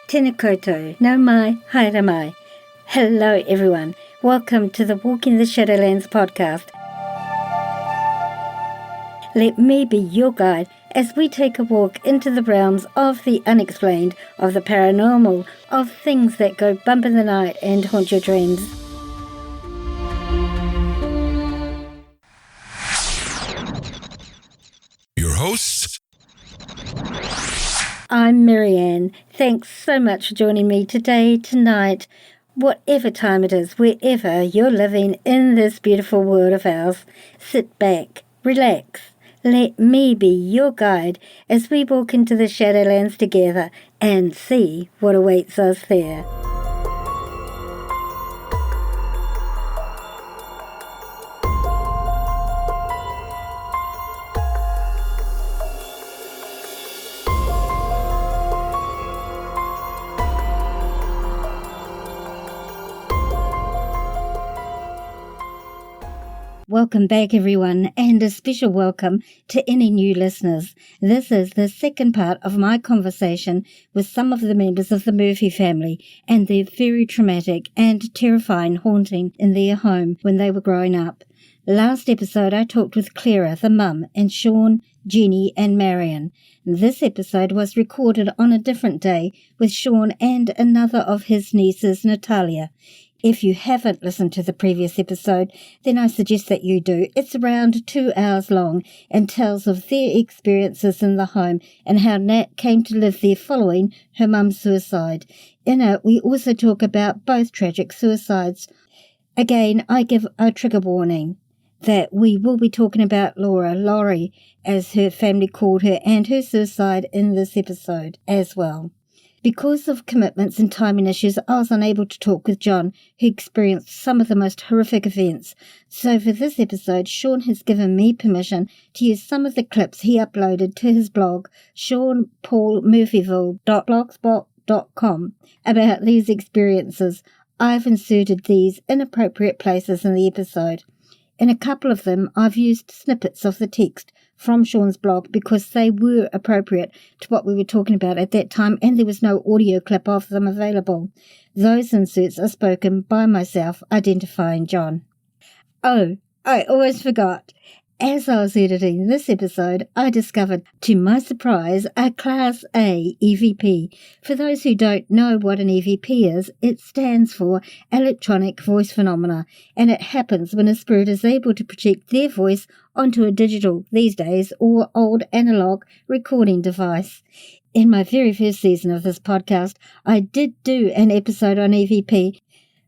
Tēnā koutou, nau mai, haere mai. Hello everyone, welcome to the Walking the Shadowlands podcast. Let me be your guide as we take a walk into the realms of the unexplained, of the paranormal, of things that go bump in the night and haunt your dreams. Your hosts? I'm Marianne. Thanks so much for joining me today, tonight, whatever time it is, wherever you're living in this beautiful world of ours. Sit back, relax. Let me be your guide as we walk into the Shadowlands together and see what awaits us there. Welcome back, everyone, and a special welcome to any new listeners. This is the second part of my conversation with some of the members of the Murphy family and their very traumatic and terrifying haunting in their home when they were growing up. Last episode, I talked with Clara, the mum, and Sean, Jenny, and Marion. This episode was recorded on a different day with Sean and another of his nieces, Natalia. If you haven't listened to the previous episode, then I suggest that you do. It's around 2 hours long and tells of their experiences in the home and how Nat came to live there following her mum's suicide. In it, we also talk about both tragic suicides. Again, I give a trigger warning that we will be talking about Laurie, as her family called her, and her suicide in this episode as well. Because of commitments and timing issues, I was unable to talk with John, who experienced some of the most horrific events. So for this episode, Sean has given me permission to use some of the clips he uploaded to his blog, seanpaulmurphyville.blogspot.com, about these experiences. I've inserted these inappropriate places in the episode. In a couple of them, I've used snippets of the text from Sean's blog because they were appropriate to what we were talking about at that time, and there was no audio clip of them available. Those inserts are spoken by myself, identifying John. Oh, I always forgot. As I was editing this episode, I discovered, to my surprise, a Class A EVP. For those who don't know what an EVP is, it stands for Electronic Voice Phenomena, and it happens when a spirit is able to project their voice onto a digital, these days, or old analog recording device. In my very first season of this podcast, I did do an episode on EVP.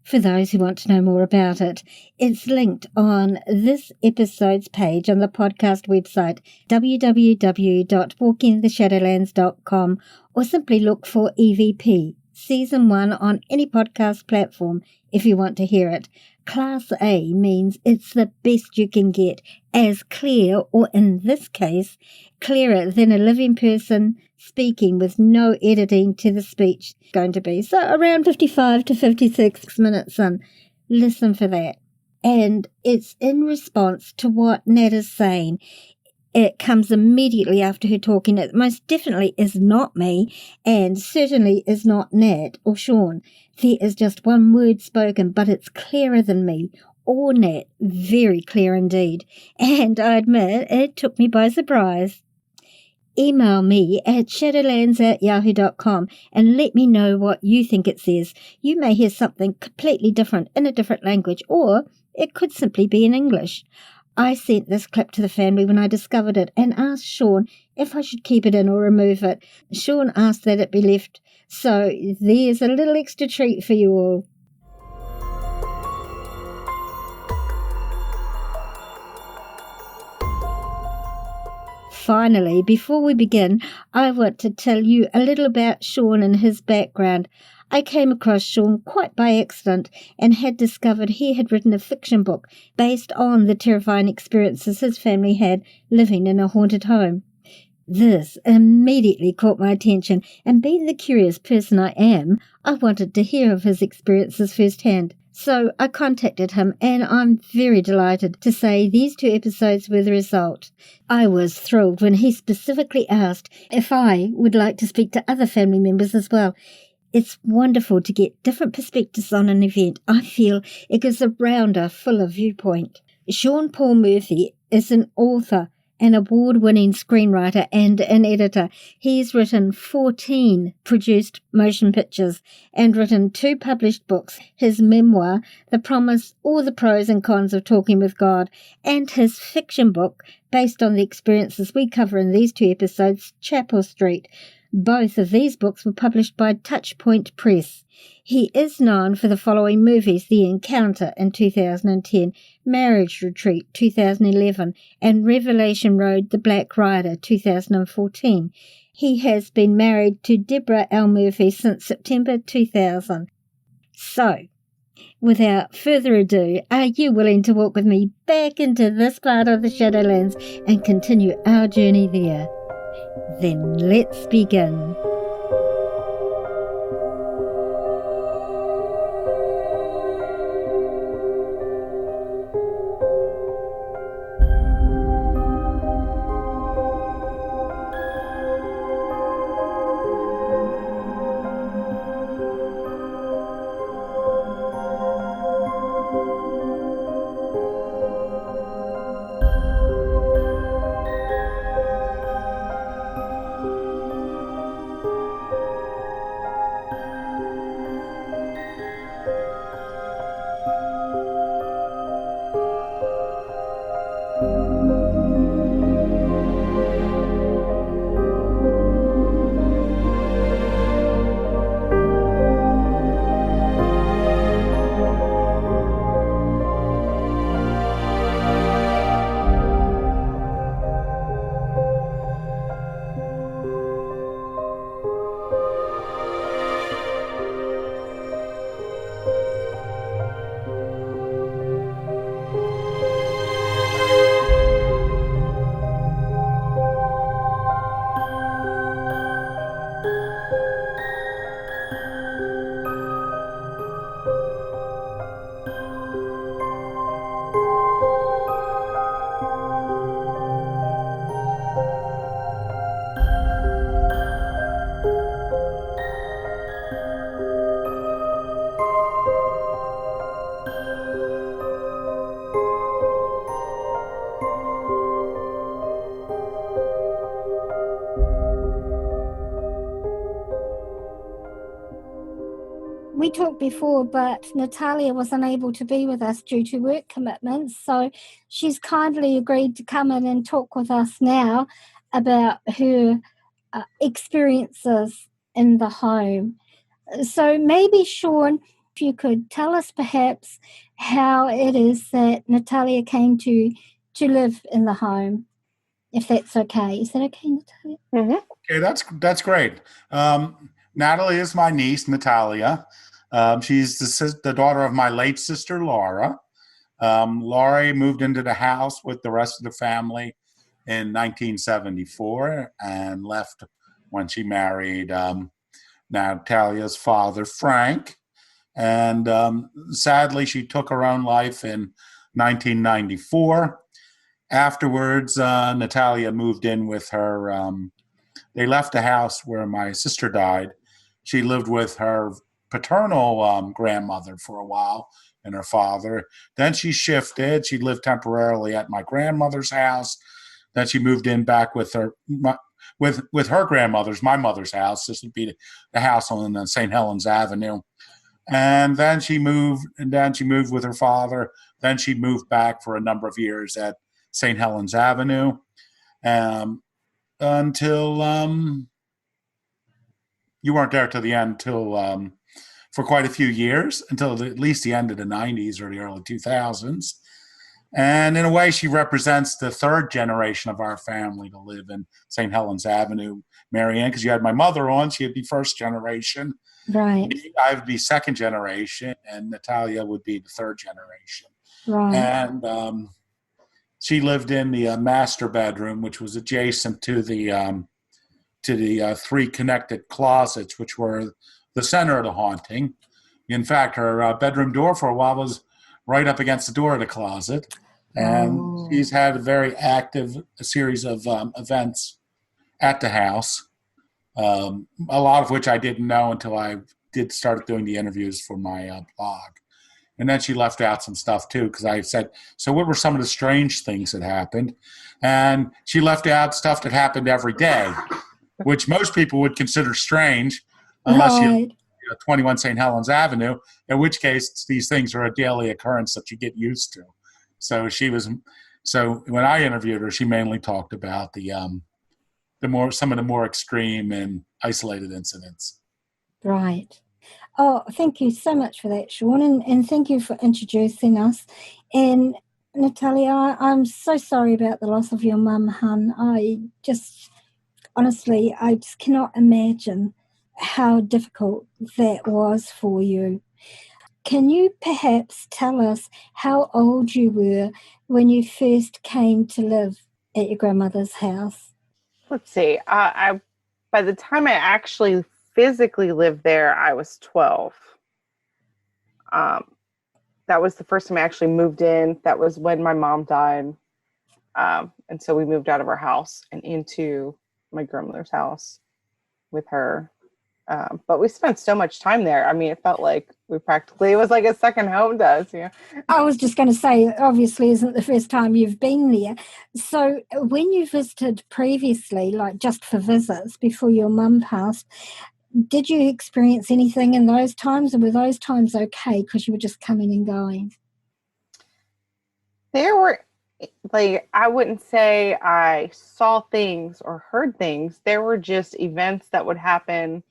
For those who want to know more about it, it's linked on this episode's page on the podcast website, www.walkingtheshadowlands.com, or simply look for EVP, Season 1 on any podcast platform if you want to hear it. Class A means it's the best you can get, as clear, or in this case, clearer than a living person speaking with no editing to the speech going to be. So around 55 to 56 minutes in. Listen for that. And it's in response to what Nat is saying. It comes immediately after her talking. It most definitely is not me, and certainly is not Nat or Sean. There is just one word spoken, but it's clearer than me or Nat. Very clear indeed. And I admit, it took me by surprise. Email me at shadowlands@yahoo.com and let me know what you think it says. You may hear something completely different in a different language, or it could simply be in English. I sent this clip to the family when I discovered it and asked Sean if I should keep it in or remove it. Sean asked that it be left, so there's a little extra treat for you all. Finally, before we begin, I want to tell you a little about Sean and his background. I came across Sean quite by accident and had discovered he had written a fiction book based on the terrifying experiences his family had living in a haunted home. This immediately caught my attention, and being the curious person I am, I wanted to hear of his experiences firsthand. So I contacted him, and I'm very delighted to say these 2 episodes were the result. I was thrilled when he specifically asked if I would like to speak to other family members as well. It's wonderful to get different perspectives on an event. I feel it gives a rounder, fuller viewpoint. Sean Paul Murphy is an author, an award-winning screenwriter and an editor. He's written 14 produced motion pictures and written 2 published books, his memoir, The Promise, All the Pros and Cons of Talking with God, and his fiction book, based on the experiences we cover in these 2 episodes, Chapel Street. Both of these books were published by Touchpoint Press. He is known for the following movies: The Encounter in 2010, Marriage Retreat 2011, and Revelation Road, The Black Rider 2014. He has been married to Deborah L. Murphy since September 2000. So, without further ado, are you willing to walk with me back into this part of the Shadowlands and continue our journey there? Then let's begin. We talked before, but Natalia was unable to be with us due to work commitments, so she's kindly agreed to come in and talk with us now about her experiences in the home. So maybe, Sean, if you could tell us perhaps how it is that Natalia came to live in the home, if that's okay. Is that okay, Natalia? Mm-hmm. Okay, that's great. Natalie is my niece, Natalia. She's the daughter of my late sister, Laura. Laurie moved into the house with the rest of the family in 1974 and left when she married Natalia's father, Frank. And sadly, she took her own life in 1994. Afterwards, Natalia moved in with her. They left the house where my sister died. She lived with her paternal grandmother for a while and her father. Then she shifted. She lived temporarily at my grandmother's house. Then she moved in back with her grandmother's, my mother's house. This would be the house on St. Helens Avenue. And then she moved with her father. Then she moved back for a number of years at St. Helens Avenue until you weren't there till the end, till for quite a few years, until at least the end of the 90s or the early 2000s. And in a way, she represents the third generation of our family to live in St. Helens Avenue, Marianne, because you had my mother on. She'd be first generation. Right. I would be second generation, and Natalia would be the third generation. Right. And she lived in the master bedroom, which was adjacent to the 3 connected closets, which were the center of the haunting. In fact, her bedroom door for a while was right up against the door of the closet. And she's had a very active series of events at the house, a lot of which I didn't know until I started doing the interviews for my blog. And then she left out some stuff too, because I said, so what were some of the strange things that happened? And she left out stuff that happened every day, which most people would consider strange, unless you Right. 21 St. Helens Avenue, in which case these things are a daily occurrence that you get used to. So when I interviewed her, she mainly talked about some of the more extreme and isolated incidents. Right. Oh, thank you so much for that, Sean, and thank you for introducing us. And Natalia, I'm so sorry about the loss of your mum, hun. Honestly, I just cannot imagine how difficult that was for you. Can you perhaps tell us how old you were when you first came to live at your grandmother's house? Let's see. I by the time I actually physically lived there, I was 12. That was the first time I actually moved in. That was when my mom died. And so we moved out of our house and into my grandmother's house with her. But we spent so much time there. I mean, it felt like it was like a second home to us. I was just going to say, obviously, isn't the first time you've been there. So when you visited previously, like just for visits before your mum passed, did you experience anything in those times, or were those times okay because you were just coming and going? There were, like, I wouldn't say I saw things or heard things. There were just events that would happen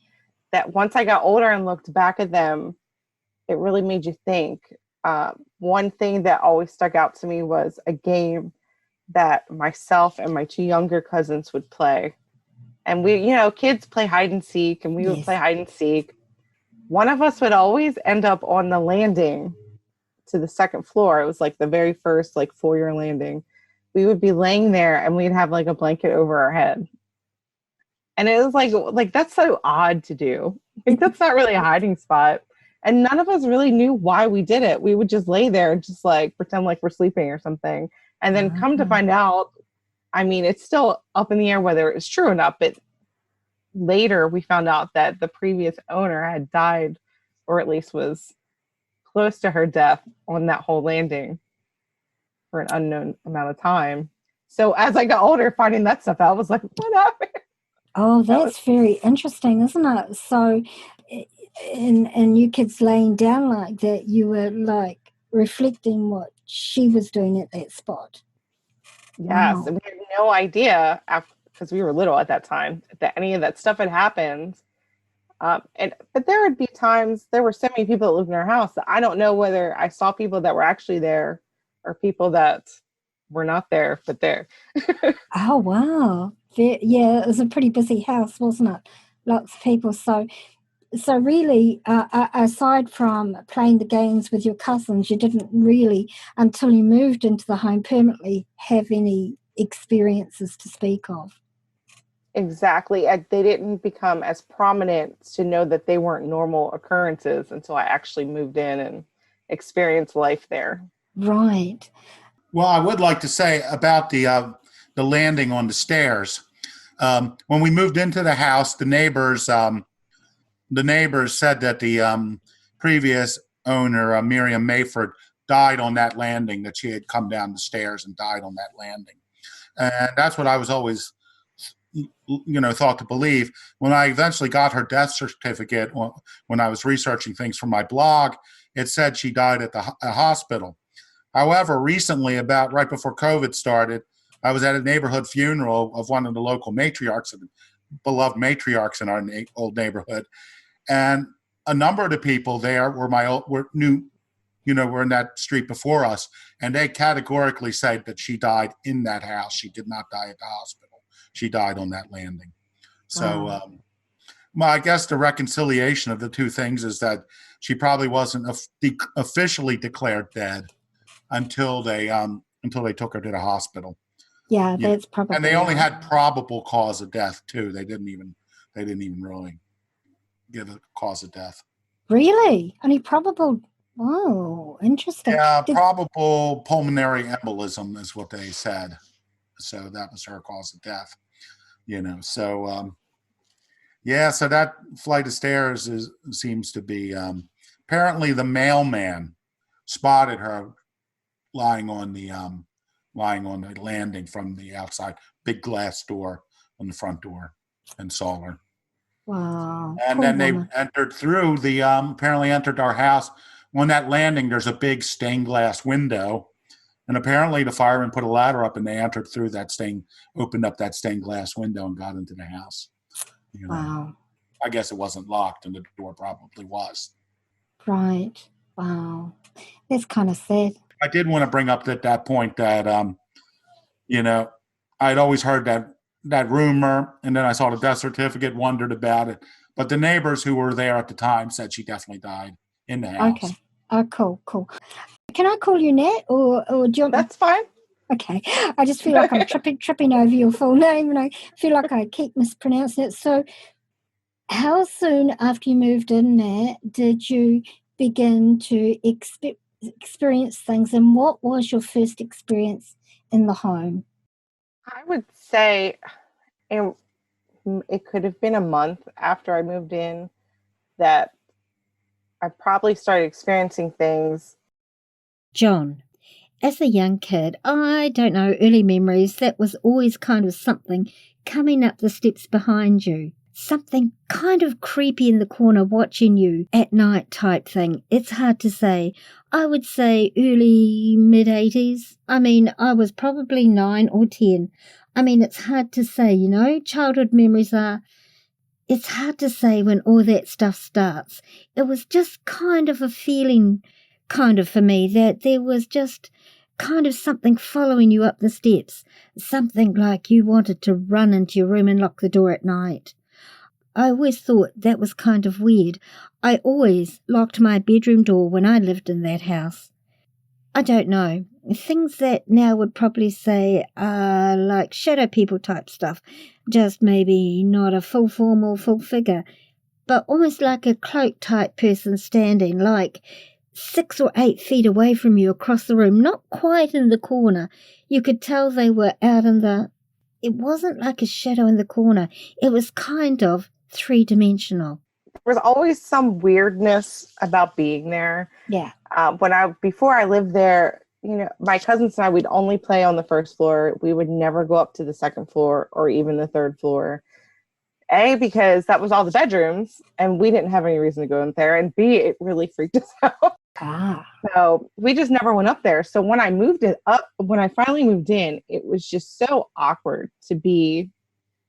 that once I got older and looked back at them, it really made you think. One thing that always stuck out to me was a game that myself and my two younger cousins would play. And kids play hide and seek, and we would play hide and seek. One of us would always end up on the landing to the second floor. It was like the very first foyer landing. We would be laying there and we'd have like a blanket over our head. And it was like that's so odd to do. Like that's not really a hiding spot. And none of us really knew why we did it. We would just lay there and just pretend like we're sleeping or something. And then come to find out, I mean, it's still up in the air whether it's true or not, but later we found out that the previous owner had died, or at least was close to her death on that whole landing for an unknown amount of time. So as I got older, finding that stuff out, I was like, what happened? Oh, that's very interesting, isn't it? So, and you kids laying down like that, you were like reflecting what she was doing at that spot. Yes, Wow. and we had no idea, because we were little at that time, that any of that stuff had happened. But there would be times, there were so many people that lived in our house that I don't know whether I saw people that were actually there or people that were not there, but there. Oh, wow. Yeah, it was a pretty busy house, wasn't it? Lots of people. So really, aside from playing the games with your cousins, you didn't really, until you moved into the home permanently, have any experiences to speak of. Exactly. They didn't become as prominent to know that they weren't normal occurrences until I actually moved in and experienced life there. Right. Well, I would like to say about the landing on the stairs. When we moved into the house, the neighbors said that the previous owner, Miriam Mayford, died on that landing. That she had come down the stairs and died on that landing, and that's what I was always, thought to believe. When I eventually got her death certificate, when I was researching things for my blog, it said she died at the hospital. However, recently, about right before COVID started, I was at a neighborhood funeral of one of the local matriarchs, beloved matriarchs in our old neighborhood, and a number of the people there were in that street before us, and they categorically said that she died in that house. She did not die at the hospital. She died on that landing. So, well, I guess the reconciliation of the two things is that she probably wasn't officially declared dead until they took her to the hospital. Yeah, that's probably. And they only had probable cause of death too. They didn't even really give a cause of death. Really? Only probable. Oh, interesting. Yeah, probable pulmonary embolism is what they said. So that was her cause of death. So Yeah, so that flight of stairs seems to be apparently the mailman spotted her lying on the landing from the outside, big glass door on the front door, and saw her. Wow. And Poor then they woman. entered through the apparently entered our house. On that landing, there's a big stained glass window, and apparently the firemen put a ladder up and they entered through opened up that stained glass window and got into the house. You know, Wow. I guess it wasn't locked, and the door probably was. Right. Wow. That's kind of sad. I did want to bring up at that point that you know, I'd always heard that rumor, and then I saw the death certificate, wondered about it. But the neighbors who were there at the time said she definitely died in the house. Okay. Oh, cool. Can I call you Nat, or do you want me? That's fine. Okay. I just feel like I'm tripping over your full name, and I feel like I keep mispronouncing it. So, how soon after you moved in, Nat, did you begin to experience things, and what was your first experience in the home? I would say it, it could have been a month after I moved in that I probably started experiencing things. John, as a young kid, I don't know, early memories, that was always kind of something coming up the steps behind you. Something kind of creepy in the corner watching you at night type thing. It's hard to say. I would say early, mid-80s. I mean, I was probably 9 or 10. I mean, it's hard to say, childhood memories are... It's hard to say when all that stuff starts. It was just kind of a feeling, kind of for me, that there was just kind of something following you up the steps. Something like you wanted to run into your room and lock the door at night. I always thought that was kind of weird. I always locked my bedroom door when I lived in that house. I don't know. Things that now would probably say are like shadow people type stuff. Just maybe not a full form or full figure, but almost like a cloak type person standing like 6 or 8 feet away from you across the room, not quite in the corner. You could tell they were out in the... It wasn't like a shadow in the corner. It was kind of 3-dimensional. There was always some weirdness about being there. Yeah. Before I lived there, my cousins and I, we'd only play on the first floor. We would never go up to the second floor or even the third floor. A, because that was all the bedrooms and we didn't have any reason to go in there. And B, it really freaked us out. So we just never went up there. So when I finally moved in, it was just so awkward to be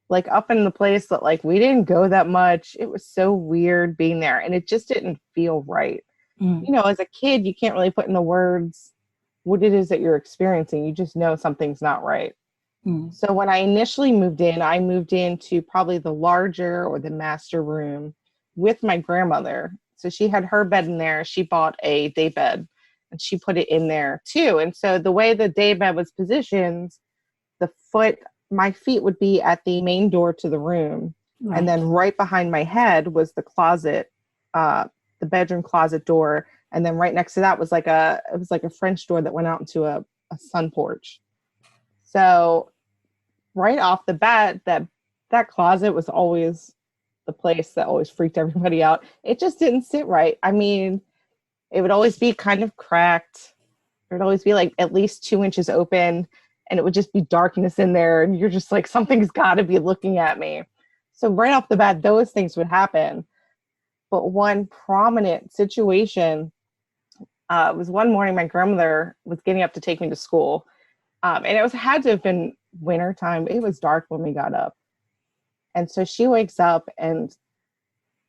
like up in the place that like we didn't go that much. It was so weird being there and it just didn't feel right. As a kid, you can't really put in the words what it is that you're experiencing. You just know something's not right. So when I initially moved in, I moved into probably the larger or the master room with my grandmother. So she had her bed in there. She bought a day bed and she put it in there too. And so the way the day bed was positioned, my feet would be at the main door to the room. Right. And then right behind my head was the closet, the bedroom closet door. And then right next to that was like a French door that went out into a sun porch. So right off the bat, that closet was always the place that always freaked everybody out. It just didn't sit right. I mean, it would always be kind of cracked. It would always be like at least 2 inches open, and it would just be darkness in there. And you're just like, something's got to be looking at me. So right off the bat, those things would happen. But one prominent situation was one morning my grandmother was getting up to take me to school. And it had to have been winter time. It was dark when we got up. And so she wakes up and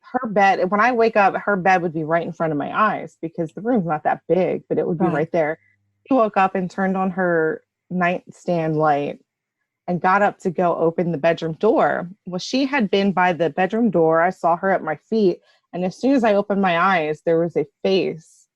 her bed, when I wake up, her bed would be right in front of my eyes because the room's not that big, but it would be right there. She woke up and turned on her nightstand light and got up to go open the bedroom door. Well, she had been by the bedroom door. I saw her at my feet. And as soon as I opened my eyes, there was a face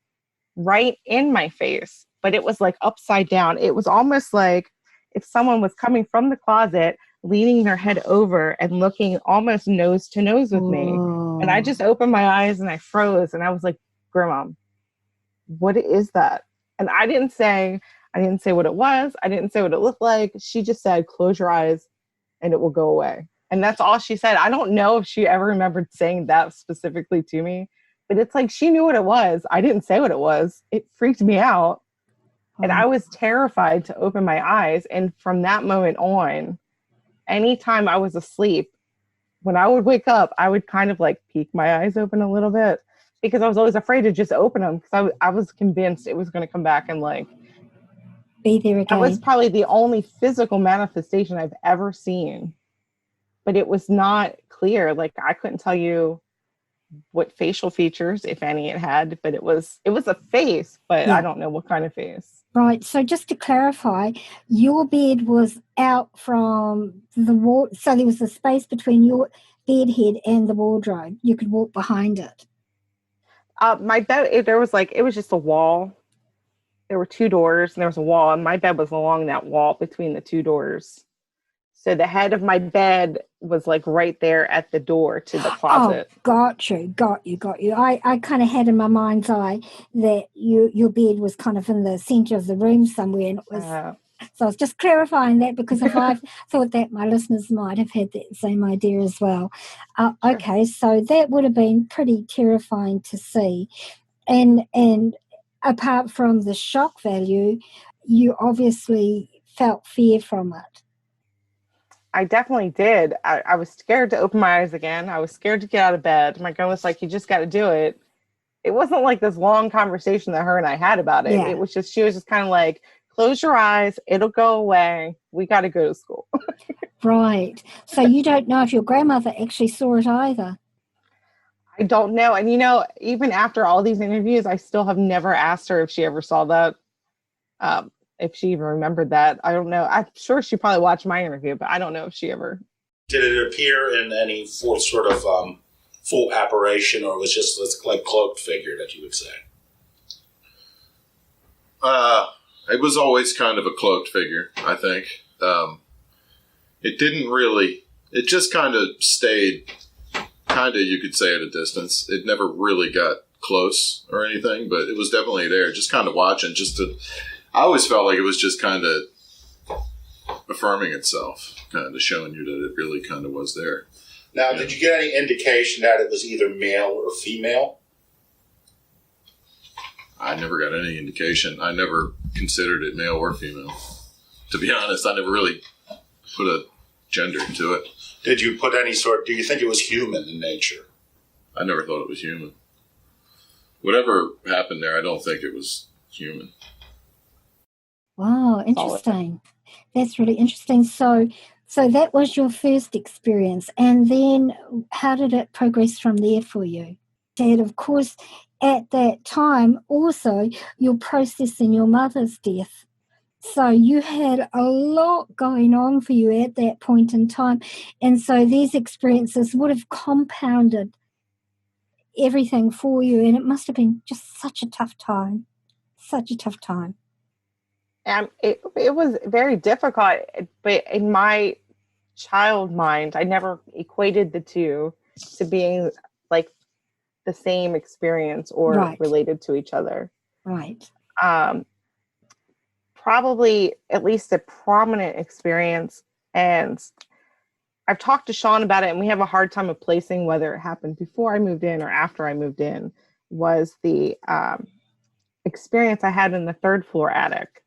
right in my face, but it was like upside down. It was almost like if someone was coming from the closet, leaning their head over and looking almost nose to nose with me. And I just opened my eyes and I froze and I was like, Grandma, what is that? And I didn't say what it was. I didn't say what it looked like. She just said, close your eyes and it will go away. And that's all she said. I don't know if she ever remembered saying that specifically to me, but it's like she knew what it was. I didn't say what it was. It freaked me out. And I was terrified to open my eyes. And from that moment on, anytime I was asleep, when I would wake up, I would kind of like peek my eyes open a little bit because I was always afraid to just open them because I was convinced it was going to come back and like be there again. That was probably the only physical manifestation I've ever seen, but it was not clear. Like I couldn't tell you what facial features, if any, it had, but it was a face, but I don't know what kind of face. Right. So just to clarify, your bed was out from the wall. So there was a space between your bed head and the wardrobe. You could walk behind it. My bed, it was just a wall. There were two doors and there was a wall, and my bed was along that wall between the two doors. So the head of my bed was like right there at the door to the closet. Oh, got you. I kind of had in my mind's eye that your bed was kind of in the center of the room somewhere, and it was. So I was just clarifying that because if I thought that, my listeners might have had that same idea as well. Sure. Okay, so that would have been pretty terrifying to see, and apart from the shock value, you obviously felt fear from it. I definitely did. I was scared to open my eyes again. I was scared to get out of bed. My girl was like, you just got to do it. It wasn't like this long conversation that her and I had about it. Yeah. It was just, she was just kind of like, close your eyes. It'll go away. We got to go to school. Right. So you don't know if your grandmother actually saw it either. I don't know. And, even after all these interviews, I still have never asked her if she ever saw that. If she even remembered that. I don't know. I'm sure she probably watched my interview, but I don't know if she ever. Did it appear in any sort of full apparition, or was just this like cloaked figure that you would say? It was always kind of a cloaked figure, I think. It didn't really, it just kind of stayed, you could say, at a distance. It never really got close or anything, but it was definitely there, just kind of watching, I always felt like it was just kind of affirming itself, kind of showing you that it really kind of was there. Now, did you get any indication that it was either male or female? I never got any indication. I never considered it male or female. To be honest, I never really put a gender to it. Did you put any do you think it was human in nature? I never thought it was human. Whatever happened there, I don't think it was human. Wow, interesting. That's really interesting. So that was your first experience. And then how did it progress from there for you? Dad, of course, at that time, also, you're processing your mother's death. So you had a lot going on for you at that point in time. And so these experiences would have compounded everything for you. And it must have been just such a tough time. It was very difficult, but in my child mind, I never equated the two to being like the same experience or related to each other. Right. Probably at least a prominent experience, and I've talked to Sean about it, and we have a hard time of placing whether it happened before I moved in or after I moved in, was the experience I had in the third floor attic.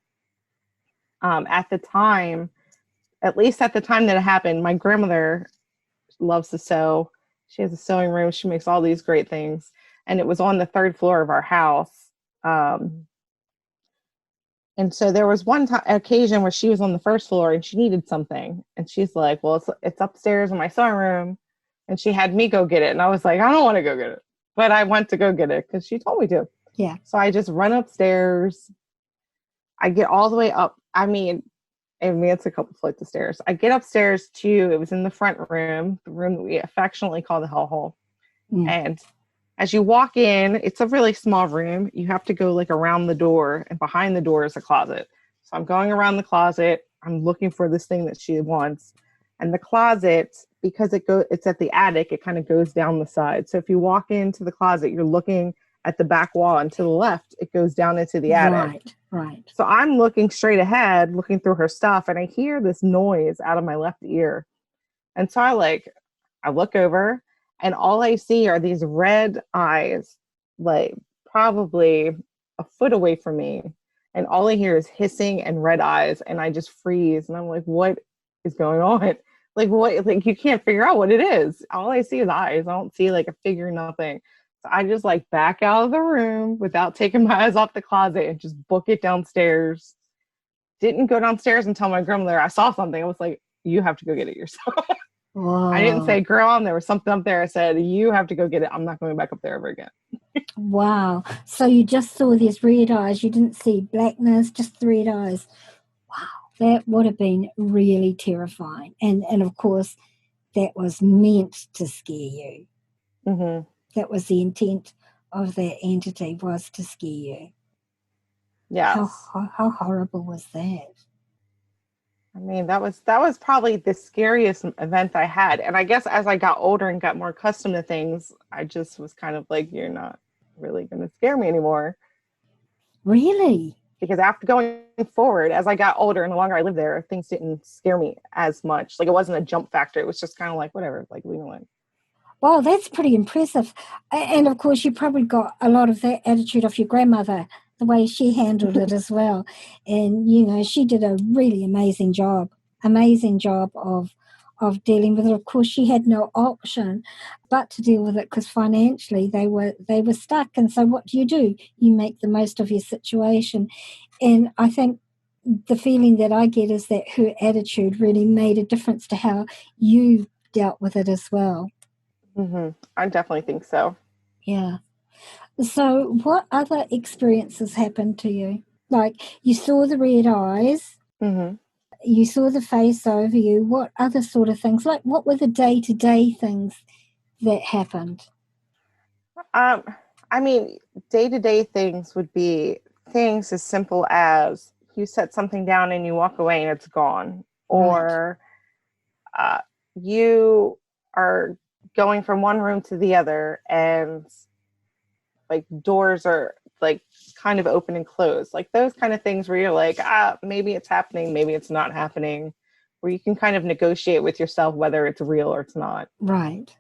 At the time, at least at the time that it happened, my grandmother loves to sew. She has a sewing room. She makes all these great things. And it was on the third floor of our house. And so there was one occasion where she was on the first floor and she needed something. And she's like, well, it's upstairs in my sewing room. And she had me go get it. And I was like, I don't want to go get it. But I went to go get it because she told me to. Yeah. So I just run upstairs. I get all the way up. I mean, it's a couple flights of stairs. I get upstairs it was in the front room, the room that we affectionately call the hellhole. And as you walk in, it's a really small room. You have to go like around the door, and behind the door is a closet. So I'm going around the closet. I'm looking for this thing that she wants. And the closet, because it's at the attic, it kind of goes down the side. So if you walk into the closet, you're looking at the back wall, and to the left, it goes down into the attic. Right. So I'm looking straight ahead, looking through her stuff, and I hear this noise out of my left ear. And so I look over, and all I see are these red eyes, like probably a foot away from me. And all I hear is hissing and red eyes. And I just freeze. And I'm like, what is going on? Like, what? Like, you can't figure out what it is. All I see is eyes. I don't see like a figure, nothing. So I just like back out of the room without taking my eyes off the closet and just book it downstairs. Didn't go downstairs and tell my grandmother I saw something. I was like, you have to go get it yourself. Wow. I didn't say, girl, there was something up there. I said, you have to go get it. I'm not going back up there ever again. Wow. So you just saw these red eyes. You didn't see blackness, just the red eyes. Wow. That would have been really terrifying. And of course, that was meant to scare you. Mm-hmm. That was the intent of that entity, was to scare you. Yeah. How horrible was that? I mean, that was probably the scariest event I had. And I guess as I got older and got more accustomed to things, I just was kind of like, you're not really going to scare me anymore. Really? Because after going forward, as I got older and the longer I lived there, things didn't scare me as much. Like, it wasn't a jump factor. It was just kind of like, whatever, like, leave me alone. Wow, that's pretty impressive. And of course, you probably got a lot of that attitude of your grandmother, the way she handled it as well. And, you know, she did a really amazing job of dealing with it. Of course, she had no option but to deal with it, because financially they were stuck. And so what do? You make the most of your situation. And I think the feeling that I get is that her attitude really made a difference to how you dealt with it as well. Mm-hmm. I definitely think so. Yeah. So what other experiences happened to you? Like, you saw the red eyes, Mm-hmm. you saw the face over you. What other sort of things? Like, what were the day-to-day things that happened? I mean, day-to-day things would be things as simple as you set something down and you walk away and it's gone. Or you are going from one room to the other and like doors are like kind of open and closed. Like those kind of things where you're like, maybe it's happening, maybe it's not happening, where you can kind of negotiate with yourself whether it's real or it's not. Right.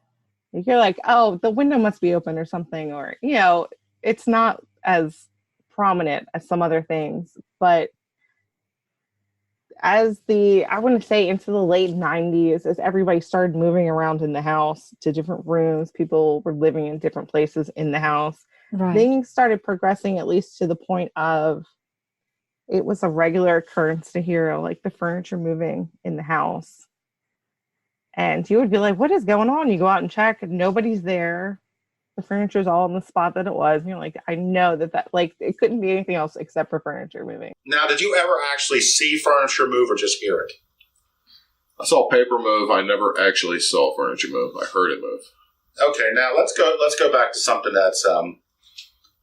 You're like, oh, the window must be open or something, or, you know, it's not as prominent as some other things. But I wouldn't say into the late 90s, as everybody started moving around in the house to different rooms, people were living in different places in the house. Right. Things started progressing, at least to the point of it was a regular occurrence to hear like the furniture moving in the house. And you would be like, what is going on? You go out and check and nobody's there. The furniture's all in the spot that it was. And you're like, I know that like it couldn't be anything else except for furniture moving. Now, did you ever actually see furniture move or just hear it? I saw paper move. I never actually saw furniture move. I heard it move. Okay, now let's go back to something that's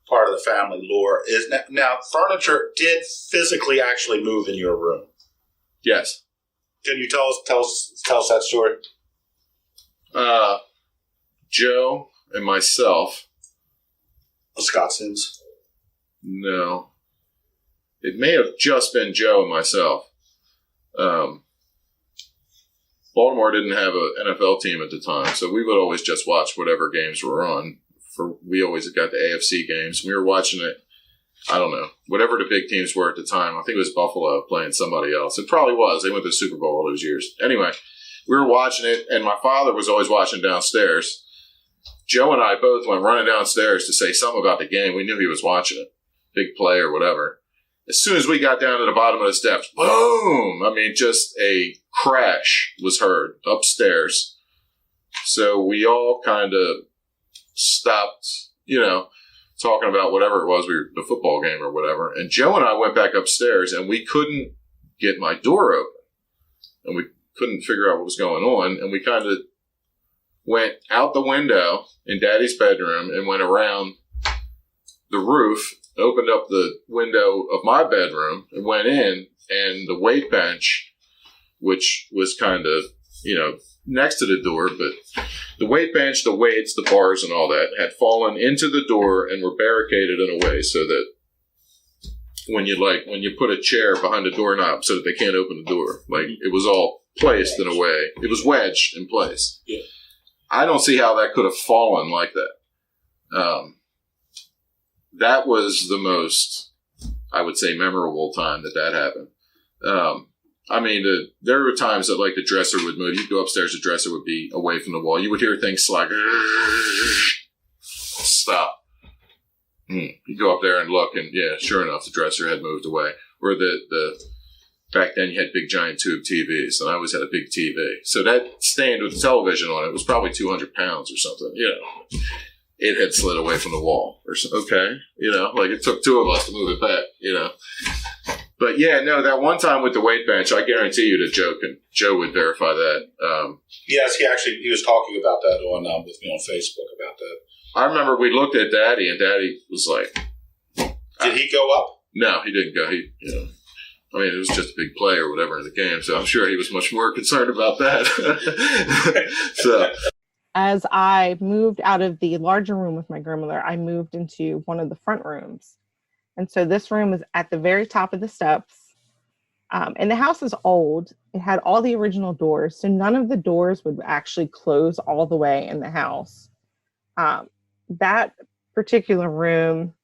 part of the family lore. Now furniture did physically actually move in your room. Yes. Can you tell us that story? Joe and myself. Scott Sims? No. It may have just been Joe and myself. Baltimore didn't have an NFL team at the time, so we would always just watch whatever games were on. We always got the AFC games. We were watching it, I don't know, whatever the big teams were at the time. I think it was Buffalo playing somebody else. It probably was. They went to the Super Bowl all those years. Anyway, we were watching it, and my father was always watching downstairs. Joe and I both went running downstairs to say something about the game. We knew he was watching it, big play or whatever. As soon as we got down to the bottom of the steps, boom! I mean, just a crash was heard upstairs. So we all kind of stopped, talking about whatever it was, the football game or whatever. And Joe and I went back upstairs, and we couldn't get my door open. And we couldn't figure out what was going on. And we kind of went out the window in Daddy's bedroom and went around the roof, opened up the window of my bedroom and went in, and the weight bench, which was kind of, next to the door, but the weight bench, the weights, the bars and all that had fallen into the door and were barricaded in a way so that when you put a chair behind a doorknob so that they can't open the door. Like, it was all placed in a way. It was wedged in place. Yeah. I don't see how that could have fallen like that. That was the most, I would say, memorable time that happened. I mean, there were times that, like, the dresser would move. You'd go upstairs, the dresser would be away from the wall. You would hear things like, stop. You go up there and look, and yeah, sure enough, the dresser had moved away. Or back then you had big giant tube TVs, and I always had a big TV. So that stand with the television on it was probably 200 pounds or something, It had slid away from the wall or something. Okay. Like, it took two of us to move it back, But yeah, no, that one time with the weight bench, I guarantee you that Joe would verify that. Yes, he was talking about that with me on Facebook about that. I remember we looked at Daddy, and Daddy was like, Did he go up? No, he didn't go. I mean, it was just a big play or whatever in the game, so I'm sure he was much more concerned about that. So, as I moved out of the larger room with my grandmother, I moved into one of the front rooms. And so this room is at the very top of the steps. And the house is old. It had all the original doors. So none of the doors would actually close all the way in the house. That particular room,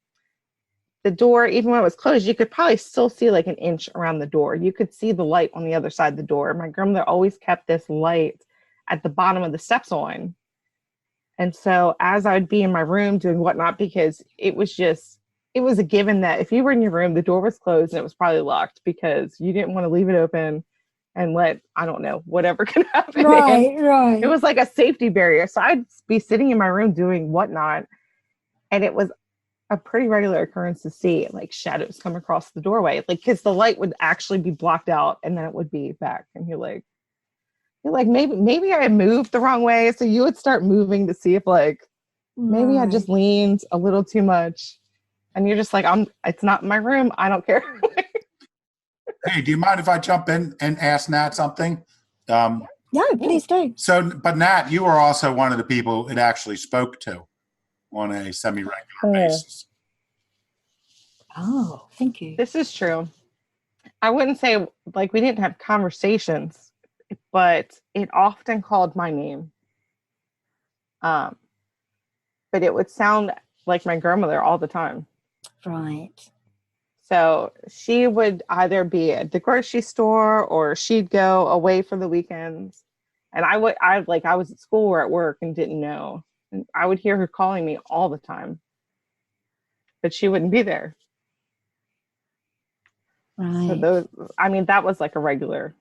the door, even when it was closed, you could probably still see like an inch around the door. You could see the light on the other side of the door. My grandmother always kept this light at the bottom of the steps on. And so as I would be in my room doing whatnot, because it was a given that if you were in your room, the door was closed and it was probably locked because you didn't want to leave it open and let, I don't know, whatever could happen. Right. It was like a safety barrier. So I'd be sitting in my room doing whatnot. And it was a pretty regular occurrence to see like shadows come across the doorway, like, because the light would actually be blocked out and then it would be back. And you're like, maybe I moved the wrong way. So you would start moving to see if like, maybe I just leaned a little too much. And you're just like, it's not my room. I don't care. Hey, do you mind if I jump in and ask Nat something? No, please do. But Nat, you were also one of the people it actually spoke to on a semi-regular basis. Oh, thank you. This is true. I wouldn't say like we didn't have conversations, but it often called my name. But it would sound like my grandmother all the time. Right. So she would either be at the grocery store or she'd go away for the weekends. And I was at school or at work and didn't know. And I would hear her calling me all the time. But she wouldn't be there. Right. So that was like a regular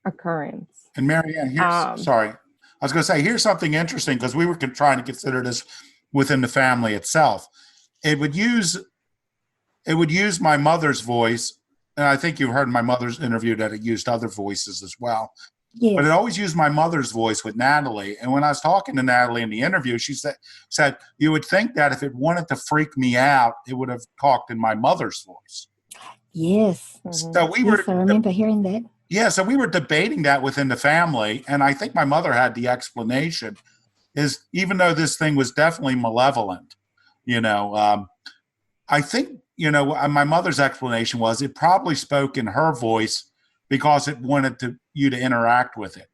occurrence. And Marianne, sorry. I was going to say, here's something interesting because we were trying to consider this within the family itself. It would use my mother's voice, and I think you've heard my mother's interview that it used other voices as well. Yes. But it always used my mother's voice with Natalie. And when I was talking to Natalie in the interview, she said you would think that if it wanted to freak me out, it would have talked in my mother's voice. Yes. So I remember hearing that. Yeah, so we were debating that within the family, and I think my mother had the explanation is even though this thing was definitely malevolent, I think, my mother's explanation was it probably spoke in her voice because it wanted you to interact with it.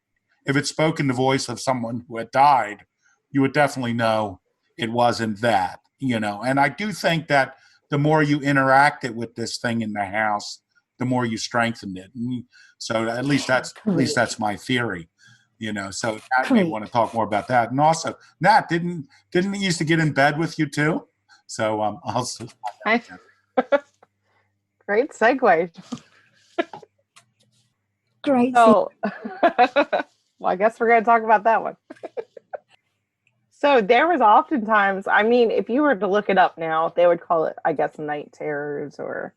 If it spoke in the voice of someone who had died, you would definitely know it wasn't that, And I do think that the more you interacted with this thing in the house, the more you strengthened it. And so at least that's my theory, So Nat may want to talk more about that. And also, Nat, didn't he used to get in bed with you too? So also. Great segue. Great. So, well, I guess we're going to talk about that one. So there was oftentimes, if you were to look it up now, they would call it, I guess, night terrors, or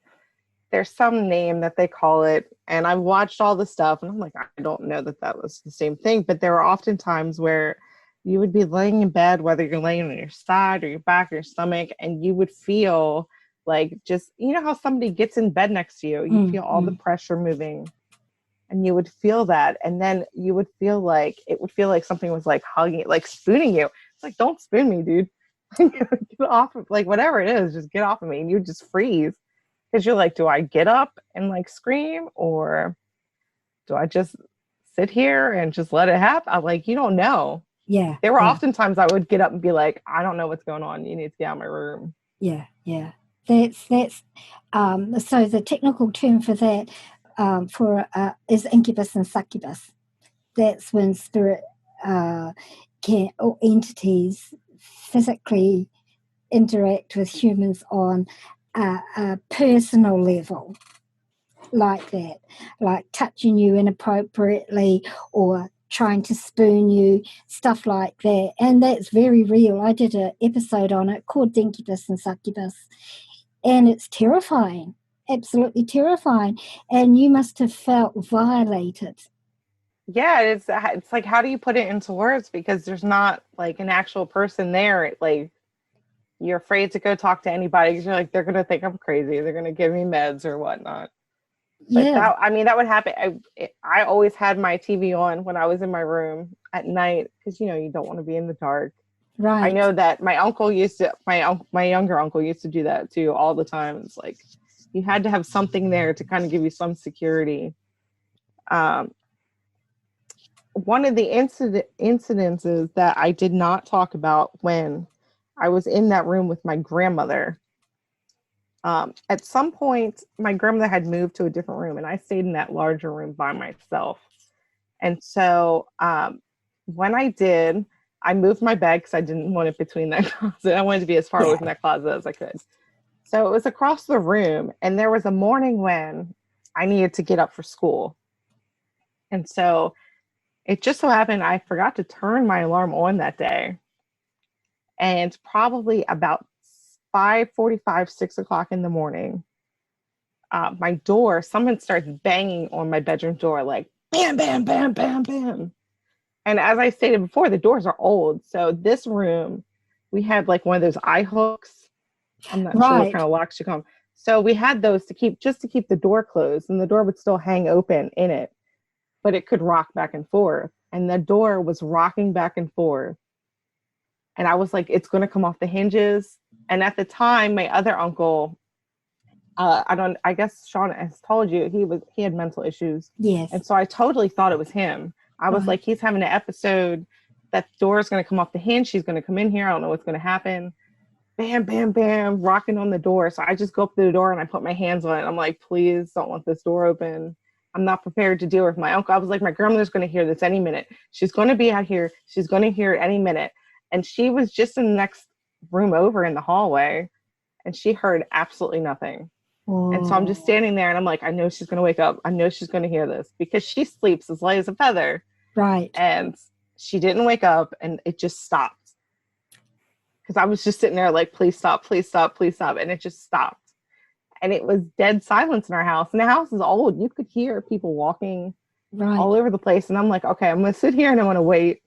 there's some name that they call it. And I've watched all the stuff and I'm like, I don't know that was the same thing. But there were often times where you would be laying in bed, whether you're laying on your side or your back or your stomach, and you would feel like just, how somebody gets in bed next to you, you feel all the pressure moving. And you would feel that. And then you would feel like, something was like hugging, like spooning you. It's like, don't spoon me, dude. Get off of, like, whatever it is, just get off of me. And you would just freeze. Because you're like, do I get up and like scream, or do I just sit here and just let it happen? I'm like, you don't know. Yeah. There were yeah. often times I would get up and be like, I don't know what's going on. You need to get out of my room. Yeah. That's so the technical term for that is incubus and succubus. That's when spirit or entities physically interact with humans on a personal level, like that, like touching you inappropriately or trying to spoon you, stuff like that. And that's very real. I did an episode on it called Incubus and Succubus, and it's terrifying, absolutely terrifying. And you must have felt violated. Yeah, it's like, how do you put it into words? Because there's not like an actual person there. Like, you're afraid to go talk to anybody because you're like, they're going to think I'm crazy. They're going to give me meds or whatnot. But Yeah, that would happen. I always had my TV on when I was in my room at night because, you don't want to be in the dark. right. I know that my younger uncle used to do that too all the time. It's like you had to have something there to kind of give you some security. One of the incidences that I did not talk about when I was in that room with my grandmother. At some point, my grandmother had moved to a different room, and I stayed in that larger room by myself. And so when I did, I moved my bed because I didn't want it between that closet. I wanted to be as far away from that closet as I could. So it was across the room, and there was a morning when I needed to get up for school. And so it just so happened I forgot to turn my alarm on that day. And probably about 5:45, 6 o'clock in the morning, my door, someone starts banging on my bedroom door, like bam, bam, bam, bam, bam. And as I stated before, the doors are old. So this room, we had like one of those eye hooks. I'm not sure what kind of locks you call them. So we had those to keep the door closed, and the door would still hang open in it, but it could rock back and forth. And the door was rocking back and forth. And I was like, it's going to come off the hinges. And at the time, my other uncle, I guess Sean has told you, he had mental issues. Yes. And so I totally thought it was him. I was like, he's having an episode. That door is going to come off the hinge. She's going to come in here. I don't know what's going to happen. Bam, bam, bam, rocking on the door. So I just go up to the door and I put my hands on it. I'm like, please don't let this door open. I'm not prepared to deal with my uncle. I was like, my grandmother's going to hear this any minute. She's going to be out here. She's going to hear it any minute. And she was just in the next room over in the hallway, and she heard absolutely nothing. Oh. And so I'm just standing there, and I'm like, I know she's going to wake up. I know she's going to hear this because she sleeps as light as a feather. Right. And she didn't wake up, and it just stopped. Because I was just sitting there like, please stop, please stop, please stop. And it just stopped. And it was dead silence in our house. And the house is old. You could hear people walking all over the place. And I'm like, okay, I'm going to sit here and I'm going to wait.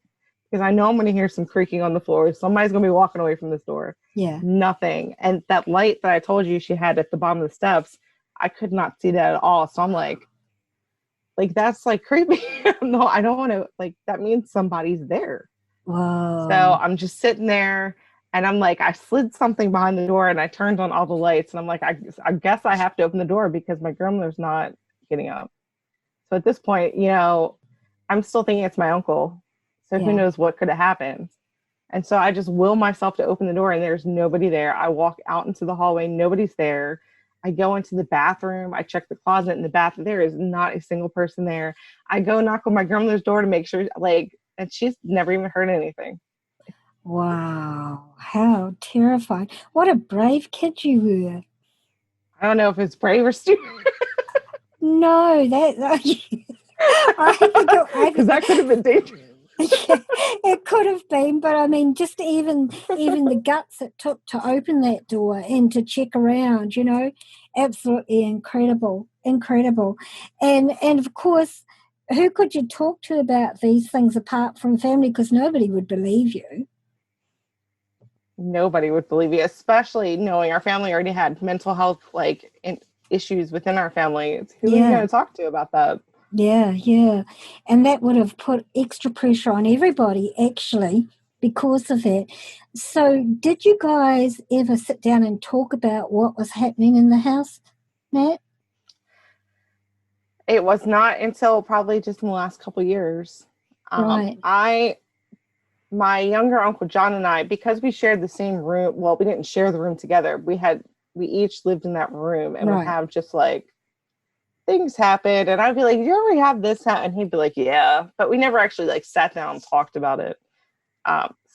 Because I know I'm going to hear some creaking on the floor. Somebody's going to be walking away from this door. Yeah. Nothing. And that light that I told you she had at the bottom of the steps, I could not see that at all. So I'm like that's like creepy. No, I don't want to, like, that means somebody's there. Wow. So I'm just sitting there, and I'm like, I slid something behind the door, and I turned on all the lights. And I'm like, I guess I have to open the door because my grandmother's not getting up. So at this point, I'm still thinking it's my uncle. So who knows what could have happened. And so I just will myself to open the door, and there's nobody there. I walk out into the hallway. Nobody's there. I go into the bathroom. I check the closet in the bathroom. There is not a single person there. I go knock on my grandmother's door to make sure, and she's never even heard anything. Wow. How terrifying. What a brave kid you were. I don't know if it's brave or stupid. No, because that could have been dangerous. It could have been, but I mean, just even the guts it took to open that door and to check around, absolutely incredible. And of course, who could you talk to about these things apart from family? Because nobody would believe you. Nobody would believe you, especially knowing our family already had mental health issues within our family. Who are you going to talk to about that? Yeah. And that would have put extra pressure on everybody, actually, because of that. So did you guys ever sit down and talk about what was happening in the house? Nat? It was not until probably just in the last couple of years. Right. My younger uncle John and I, because we shared the same room. Well, we didn't share the room together. We each lived in that room, and would have just like things happen, and I'd be like, "You ever have this happen?" And he'd be like, "Yeah," but we never actually like sat down and talked about it.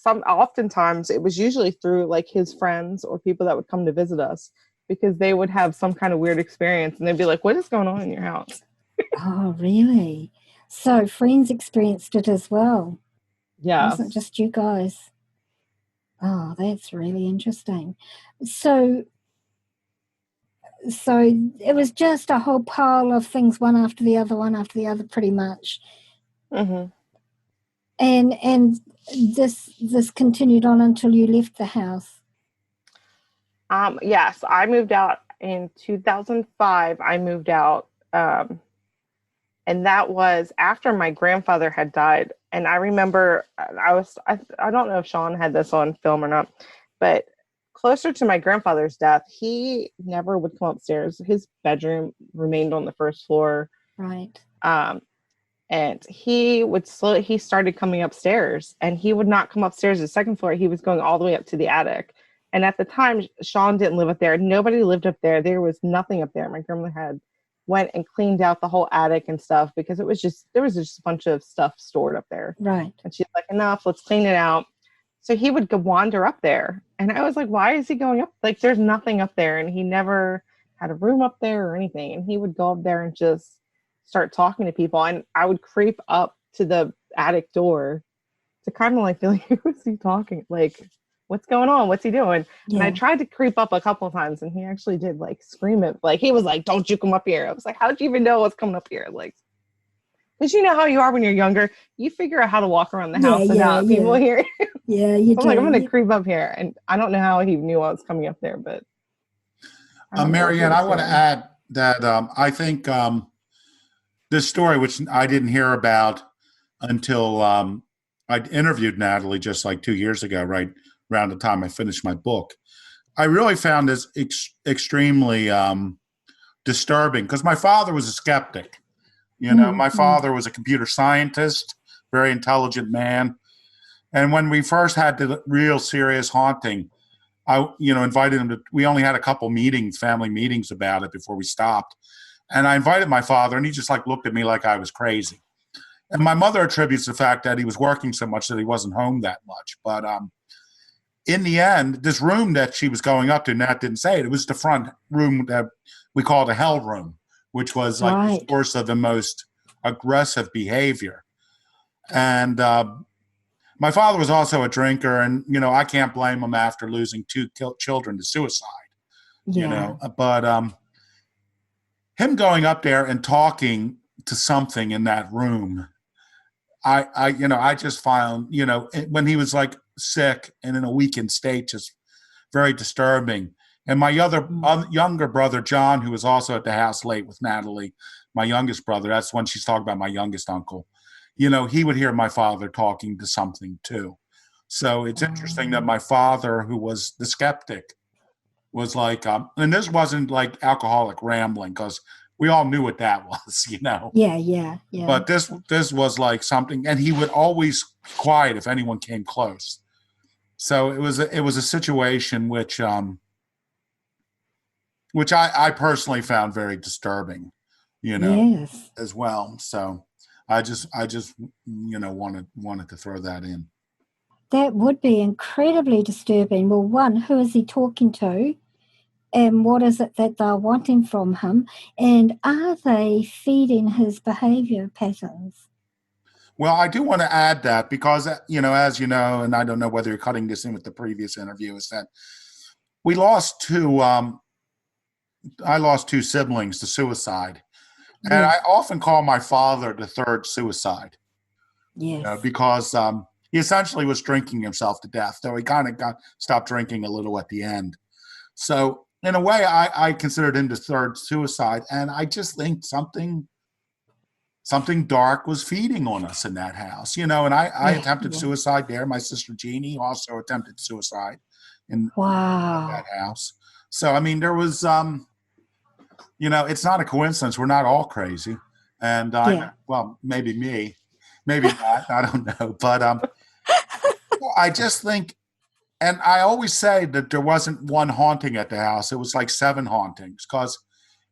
Oftentimes it was usually through like his friends or people that would come to visit us, because they would have some kind of weird experience, and they'd be like, "What is going on in your house?" Oh, really? So friends experienced it as well. Yeah. It wasn't just you guys. Oh, that's really interesting. So it was just a whole pile of things, one after the other, pretty much. Mm-hmm. And this continued on until you left the house. Yes, I moved out in 2005. I moved out, and that was after my grandfather had died. And I remember I don't know if Sean had this on film or not, but closer to my grandfather's death, he never would come upstairs. His bedroom remained on the first floor. Right. And he started coming upstairs, and he would not come upstairs to the second floor. He was going all the way up to the attic. And at the time, Sean didn't live up there. Nobody lived up there. There was nothing up there. My grandmother had went and cleaned out the whole attic and stuff, because there was just a bunch of stuff stored up there. Right. And she's like, enough, let's clean it out. So he would go wander up there. And I was like, why is he going up? Like, there's nothing up there. And he never had a room up there or anything. And he would go up there and just start talking to people. And I would creep up to the attic door to kind of like feel like, who is he talking? Like, what's going on? What's he doing? Yeah. And I tried to creep up a couple of times, and he actually did like scream it. Like, he was like, don't you come up here. I was like, how'd you even know what's coming up here? Like, because you know how you are when you're younger, you figure out how to walk around the house without people hearing. Yeah, you do. I'm like, I'm going to creep up here. And I don't know how he knew I was coming up there, but. Marianne, I want to add that I think this story, which I didn't hear about until I interviewed Natalie just like 2 years ago, right around the time I finished my book. I really found this extremely disturbing, because my father was a skeptic. You know, my father was a computer scientist, very intelligent man. And when we first had the real serious haunting, I, invited him to, we only had a couple meetings, family meetings about it before we stopped. And I invited my father, and he just like looked at me like I was crazy. And my mother attributes the fact that he was working so much that he wasn't home that much. But in the end, this room that she was going up to, Nat didn't say it, it was the front room that we called a hell room, which was like the source of the most aggressive behavior. And my father was also a drinker, and, I can't blame him after losing two children to suicide, but him going up there and talking to something in that room, I just found, when he was like sick and in a weakened state, just very disturbing. And my younger brother, John, who was also at the house late with Natalie, my youngest brother, that's when she's talking about my youngest uncle, he would hear my father talking to something too. So it's interesting that my father, who was the skeptic, was like, and this wasn't like alcoholic rambling, because we all knew what that was, Yeah. But this was like something, and he would always be quiet if anyone came close. So it was a situation which I personally found very disturbing, as well. So I just wanted to throw that in. That would be incredibly disturbing. Well, one, who is he talking to? And what is it that they're wanting from him? And are they feeding his behavior patterns? Well, I do want to add that because, as you know, and I don't know whether you're cutting this in with the previous interview, is that we lost I lost two siblings to suicide. And I often call my father the third suicide. Yes. Because he essentially was drinking himself to death, though he kind of stopped drinking a little at the end. So in a way, I considered him the third suicide, and I just think something dark was feeding on us in that house, and I attempted suicide there. My sister Jeannie also attempted suicide in that house. So, I mean, there was it's not a coincidence. We're not all crazy. And well, maybe me, maybe not. I don't know. But I just think, and I always say that there wasn't one haunting at the house. It was like 7 hauntings because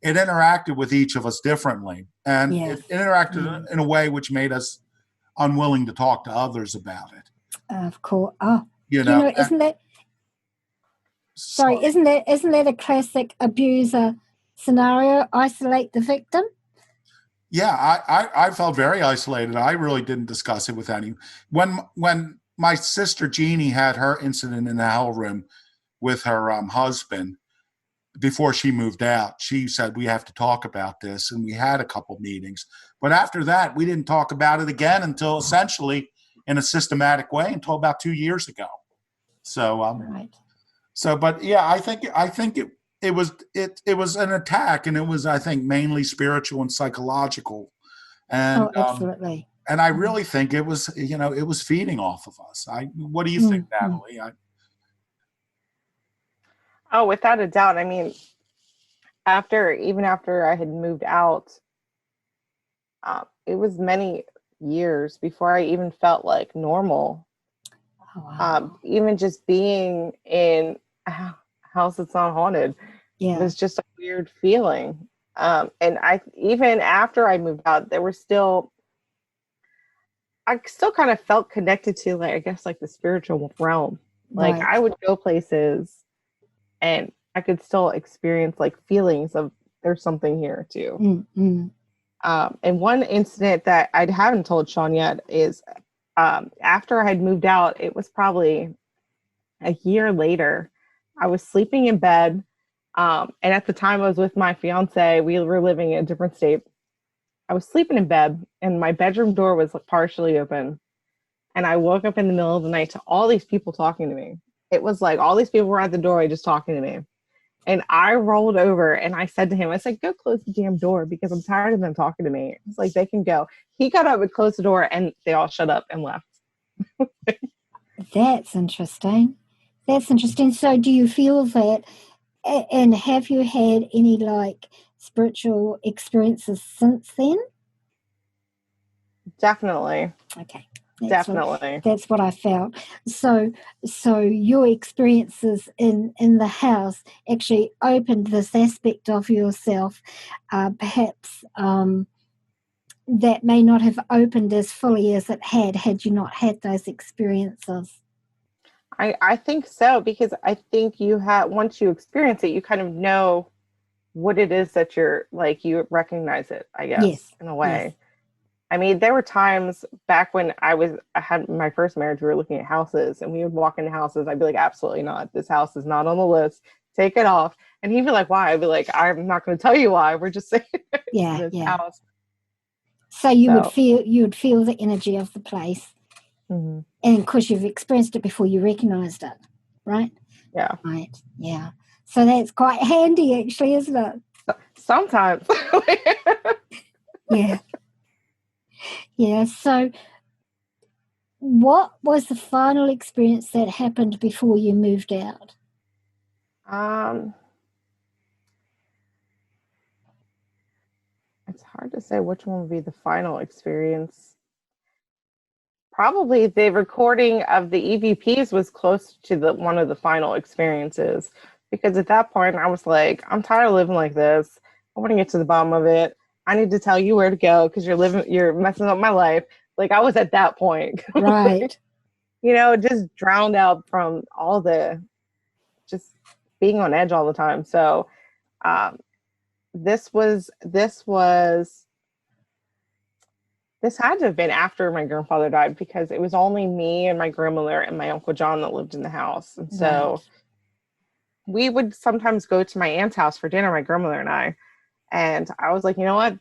it interacted with each of us differently. And Yes. it interacted in a way which made us unwilling to talk to others about it. Of course. Oh, And- isn't that a classic abuser scenario? Isolate the victim. Yeah, I felt very isolated. I really didn't discuss it with anyone. When my sister Jeannie had her incident in the hell room with her husband before she moved out, she said, we have to talk about this. And we had a couple meetings. But after that, we didn't talk about it again until essentially in a systematic way until about 2 years ago. So, Right. So, but yeah, I think it was an attack, and it was, I think, mainly spiritual and psychological. And absolutely. And I really think it was, it was feeding off of us. What do you think, Natalie? Oh, without a doubt. I mean, even after I had moved out, it was many years before I even felt like normal. Oh, wow. Even just being in a house that's not haunted, it was just a weird feeling. And even after I moved out, I still kind of felt connected to, like, I guess, like the spiritual realm. Like, Right. I would go places and I could still experience like feelings of there's something here too. Mm-hmm. And one incident that I haven't told Sean yet is after I had moved out, it was probably a year later. I was sleeping in bed. And at the time I was with my fiance, we were living in a different state. I was sleeping in bed and my bedroom door was partially open. And I woke up in the middle of the night to all these people talking to me. It was like all these people were at the doorway just talking to me. And I rolled over and I said to him, I said, go close the damn door because I'm tired of them talking to me. It's like, they can go. He got up and closed the door and they all shut up and left. That's interesting. So do you feel that, and have you had any like spiritual experiences since then? Definitely. Okay. Definitely. That's what I felt. So your experiences in the house actually opened this aspect of yourself, perhaps that may not have opened as fully as it had you not had those experiences. I think so, because I think once you experience it, you kind of know what it is that you're like, you recognize it, I guess, in a way. Yes. I mean, there were times back when I had my first marriage, we were looking at houses and we would walk into houses. I'd be like, absolutely not. This house is not on the list. Take it off. And he'd be like, why? I'd be like, I'm not going to tell you why. We're just saying this house. So you would feel the energy of the place. Mm-hmm. And of course you've experienced it before you recognized it, right? Yeah. Right. Yeah. So that's quite handy actually, isn't it? Sometimes. Yeah. Yeah. So what was the final experience that happened before you moved out? It's hard to say which one would be the final experience. Probably the recording of the EVPs was close to one of the final experiences, because at that point I was like, I'm tired of living like this. I want to get to the bottom of it. I need to tell you where to go because you're messing up my life. Like, I was at that point. Right. Just drowned out from all the just being on edge all the time. So this had to have been after my grandfather died, because it was only me and my grandmother and my Uncle John that lived in the house. And so we would sometimes go to my aunt's house for dinner, my grandmother and I. And I was like, you know what?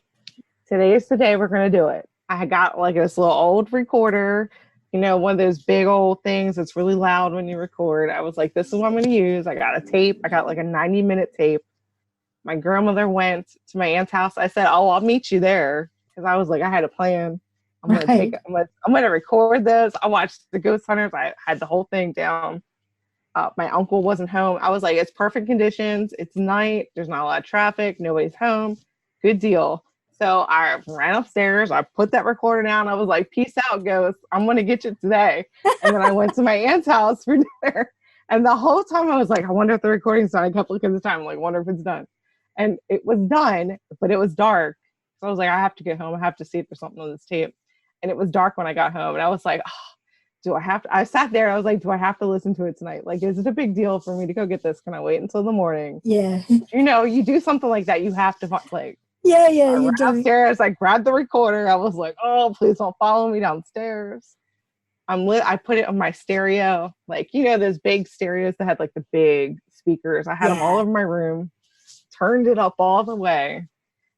Today is the day we're going to do it. I got like this little old recorder, one of those big old things that's really loud when you record. I was like, this is what I'm going to use. I got a tape. I got like a 90-minute tape. My grandmother went to my aunt's house. I said, oh, I'll meet you there. Because I was like, I had a plan. I'm going to record this. I watched The Ghost Hunters. I had the whole thing down. My uncle wasn't home. I was like, it's perfect conditions. It's night. There's not a lot of traffic. Nobody's home. Good deal. So I ran upstairs. I put that recorder down. I was like, peace out, ghost. I'm going to get you today. And then I went to my aunt's house for dinner. And the whole time I was like, I wonder if the recording's done. I kept looking at the time. I'm like, I wonder if it's done. And it was done, but it was dark. So I was like, I have to get home. I have to see if there's something on this tape. And it was dark when I got home. And I was like, oh, do I have to? I sat there. I was like, do I have to listen to it tonight? Like, is it a big deal for me to go get this? Can I wait until the morning? Yeah. You do something like that. You have to like. Yeah, I you ran do. upstairs. I grabbed the recorder. I was like, oh, please don't follow me downstairs. I put it on my stereo. Like, those big stereos that had like the big speakers. I had them all over my room. Turned it up all the way.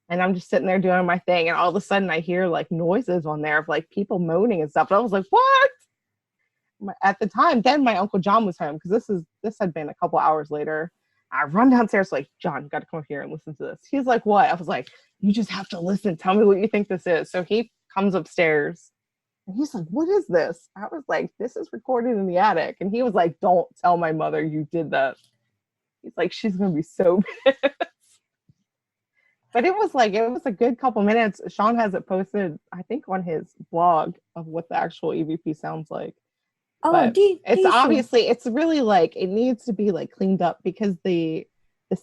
And I'm just sitting there doing my thing. And all of a sudden I hear like noises on there of like people moaning and stuff. And I was like, what? At the time, then my Uncle John was home because this had been a couple hours later. I run downstairs like, John, you got to come up here and listen to this. He's like, what? I was like, you just have to listen. Tell me what you think this is. So he comes upstairs and he's like, what is this? I was like, this is recorded in the attic. And he was like, don't tell my mother you did that. He's like, she's going to be so pissed. But it was a good couple minutes. Sean has it posted, I think, on his blog of what the actual EVP sounds like. Oh, But it's sure? obviously, it's really like, it needs to be like cleaned up because the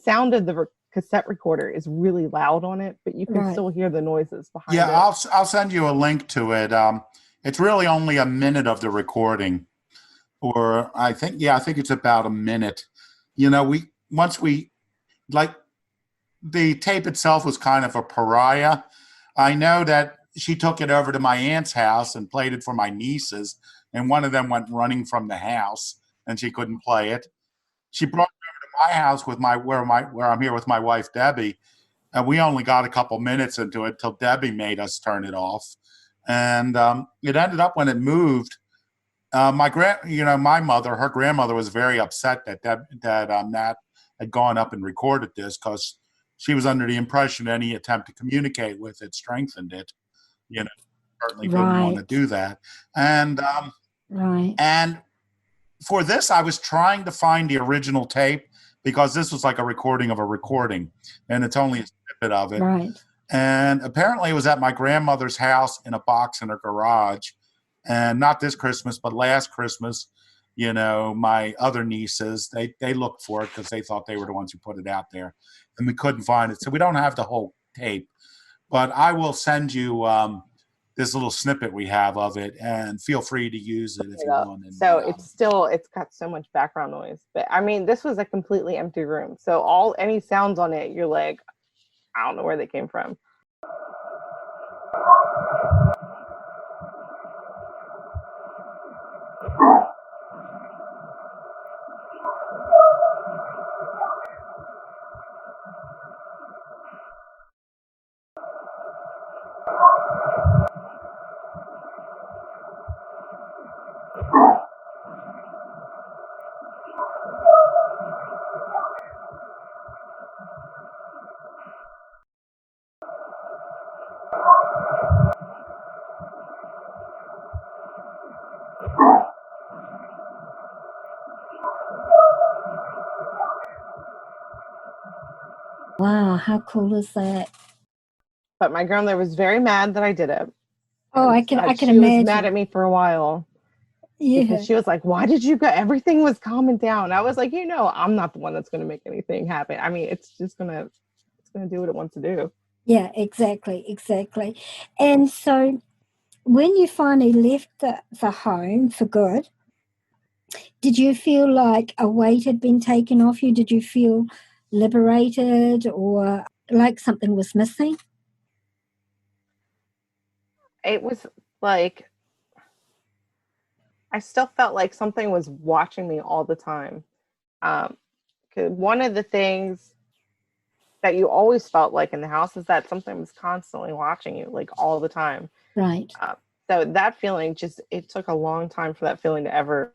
sound of the cassette recorder is really loud on it, but you can still hear the noises behind it. Yeah, I'll send you a link to it. It's really only a minute of the recording, or I think it's about a minute. The tape itself was kind of a pariah. I know that she took it over to my aunt's house and played it for my nieces, and one of them went running from the house and she couldn't play it. She brought it over to my house where I'm here with my wife Debbie, and we only got a couple minutes into it till Debbie made us turn it off. And it ended up when it moved. My mother, her grandmother, was very upset that Nat had gone up and recorded this because she was under the impression any attempt to communicate with it strengthened it. Certainly didn't want to do that. And and for this, I was trying to find the original tape because this was like a recording of a recording, and it's only a snippet of it. Right. And apparently, it was at my grandmother's house in a box in her garage. And not this Christmas, but last Christmas, my other nieces, they looked for it because they thought they were the ones who put it out there, and we couldn't find it. So we don't have the whole tape, but I will send you this little snippet we have of it, and feel free to use it if you want. And, so it's got so much background noise, but I mean, this was a completely empty room. So any sounds on it, you're like, I don't know where they came from. Wow, how cool is that? But my grandmother was very mad that I did it. Oh, I can She imagine. was mad at me for a while. Yeah. Because she was like, why did you go? Everything was calming down. I was like, I'm not the one that's going to make anything happen. I mean, it's going to do what it wants to do. Yeah, exactly. And so when you finally left the home for good, did you feel like a weight had been taken off you? Did you feel liberated or like something was missing? It was like, I still felt like something was watching me all the time. 'Cause one of the things that you always felt like in the house is that something was constantly watching you, like all the time. Right. So that feeling it took a long time for that feeling to ever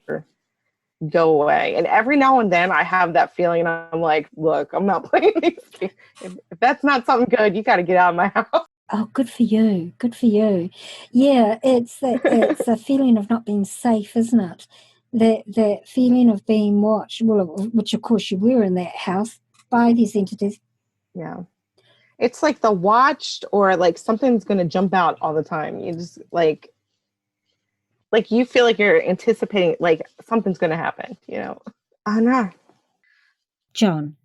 go away. And every now and then I have that feeling and I'm like, look, I'm not playing these games. If that's not something good, you got to get out of my house. Oh, good for you. Good for you. Yeah, it's a feeling of not being safe, isn't it? that feeling of being watched, well, which of course you were in that house, by these entities. Yeah. It's like the watched, or like something's going to jump out all the time. You just like you feel like you're anticipating like something's going to happen, you know? I know. John,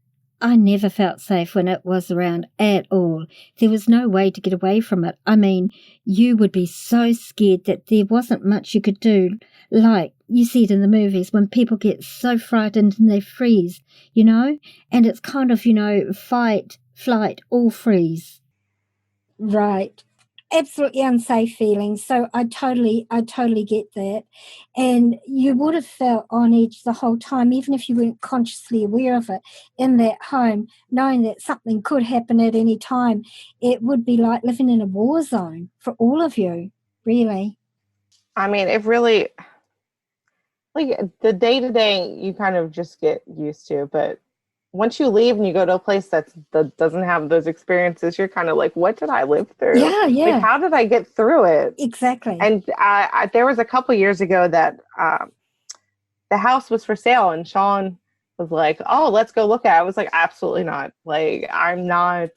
I never felt safe when it was around at all. There was no way to get away from it. I mean, you would be so scared that there wasn't much you could do. Like you see it in the movies when people get so frightened and they freeze, you know? And it's kind of, fight, flight, or freeze. Right. Absolutely unsafe feelings. So I totally get that. And you would have felt on edge the whole time, even if you weren't consciously aware of it in that home, knowing that something could happen at any time. It would be like living in a war zone for all of you, really. I mean, it really, like the day to day, you kind of just get used to. But once you leave and you go to a place that doesn't have those experiences, you're kind of like, what did I live through? Yeah. Like, how did I get through it? Exactly. And there was a couple years ago that the house was for sale, and Sean was like, oh, let's go look at it. I was like, absolutely not. Like, I'm not,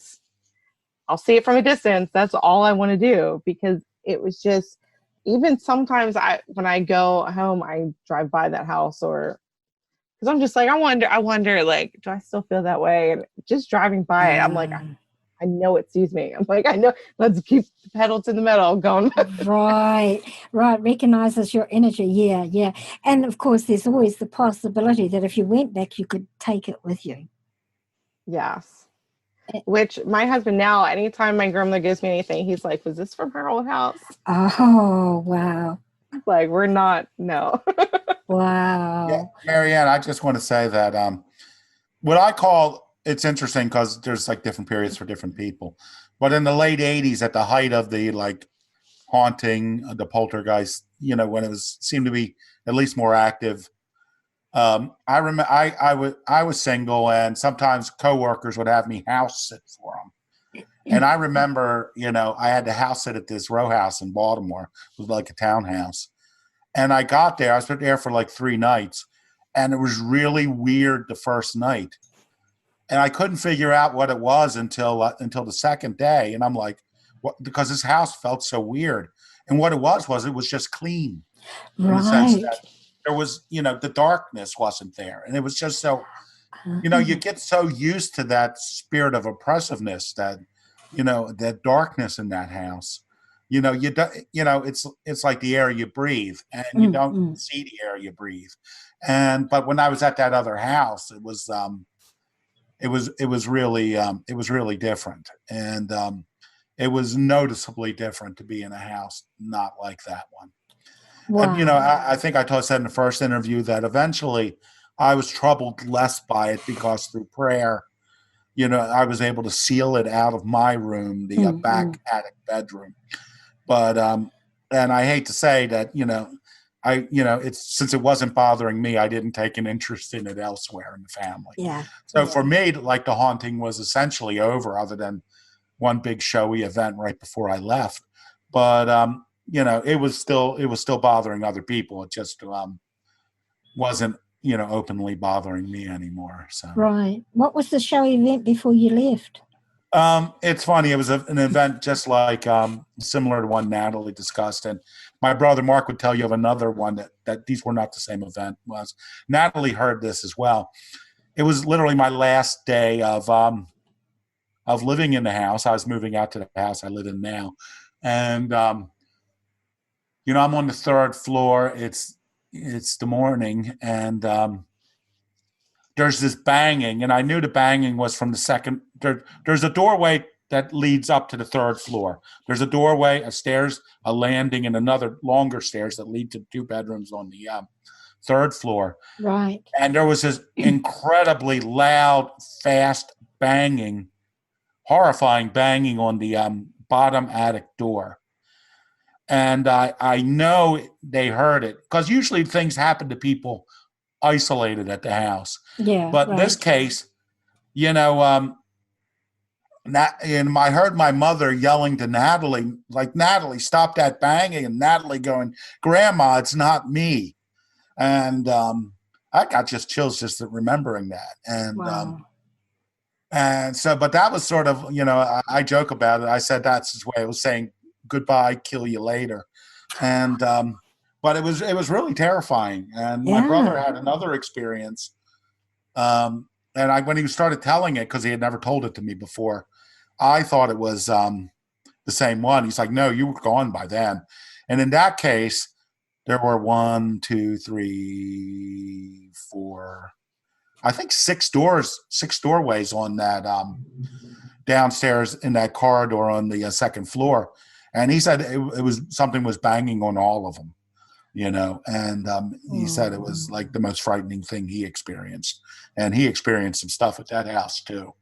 I'll see it from a distance. That's all I want to do, because it was just, even sometimes when I go home, I drive by that house, or because I'm just like, I wonder, like, do I still feel that way? And just driving by it, I'm like, I know it sees me. I'm like, I know, let's keep the pedal to the metal going. Right. Recognizes your energy. Yeah. And of course, there's always the possibility that if you went back, you could take it with you. Yes. Which my husband now, anytime my grandmother gives me anything, he's like, was this from her old house? Oh, wow. Like, we're not, no. Wow. Yeah, Marianne, I just want to say that what I call, it's interesting because there's like different periods for different people. But in the late 80s, at the height of the like haunting, the poltergeist, when it seemed to be at least more active. I remember I was single, and sometimes coworkers would have me house sit for them. And I remember, I had to house sit at this row house in Baltimore. It was like a townhouse. And I got there. I was there for like 3 nights, and it was really weird the first night. And I couldn't figure out what it was until the second day. And I'm like, what? Because this house felt so weird. And what it was just clean. In the sense that there was, the darkness wasn't there. And it was just so, you get so used to that spirit of oppressiveness, that, that darkness in that house. It's like the air you breathe, and you don't see the air you breathe. But when I was at that other house, it was really different, and it was noticeably different to be in a house not like that one. Wow. And I think I said in the first interview that eventually I was troubled less by it, because through prayer, I was able to seal it out of my room, the back attic bedroom. But and I hate to say that, it's, since it wasn't bothering me, I didn't take an interest in it elsewhere in the family. Yeah. So for me, like, the haunting was essentially over, other than one big showy event right before I left. But it was still bothering other people. It just wasn't, openly bothering me anymore. So Right. What was the showy event before you left? It's funny. It was an event just like similar to one Natalie discussed, and my brother Mark would tell you of another one that these were not the same event. Was Natalie heard this as well? It was literally my last day of living in the house. I was moving out to the house I live in now, and I'm on the 3rd floor. It's the morning, and there's this banging, and I knew the banging was from the second. There's a doorway that leads up to the 3rd floor. There's a doorway, a stairs, a landing, and another longer stairs that lead to 2 bedrooms on the 3rd floor. Right. And there was this incredibly loud, fast banging, horrifying banging on the bottom attic door. And I know they heard it, because usually things happen to people isolated at the house. Yeah. But in this case, and I heard my mother yelling to Natalie, like, Natalie, stop that banging, and Natalie going, Grandma, it's not me. And I got just chills just at remembering that. Wow. And so, but that was sort of, I joke about it. I said that's his way of saying goodbye, kill you later. And but it was really terrifying. And my brother had another experience. And when he started telling it, because he had never told it to me before, I thought it was the same one. He's like, no, you were gone by then. And in that case, there were 1, 2, 3, 4, I think 6 doorways on that downstairs in that corridor on the second floor. And he said it was something was banging on all of them, and he said it was like the most frightening thing he experienced. And he experienced some stuff at that house too.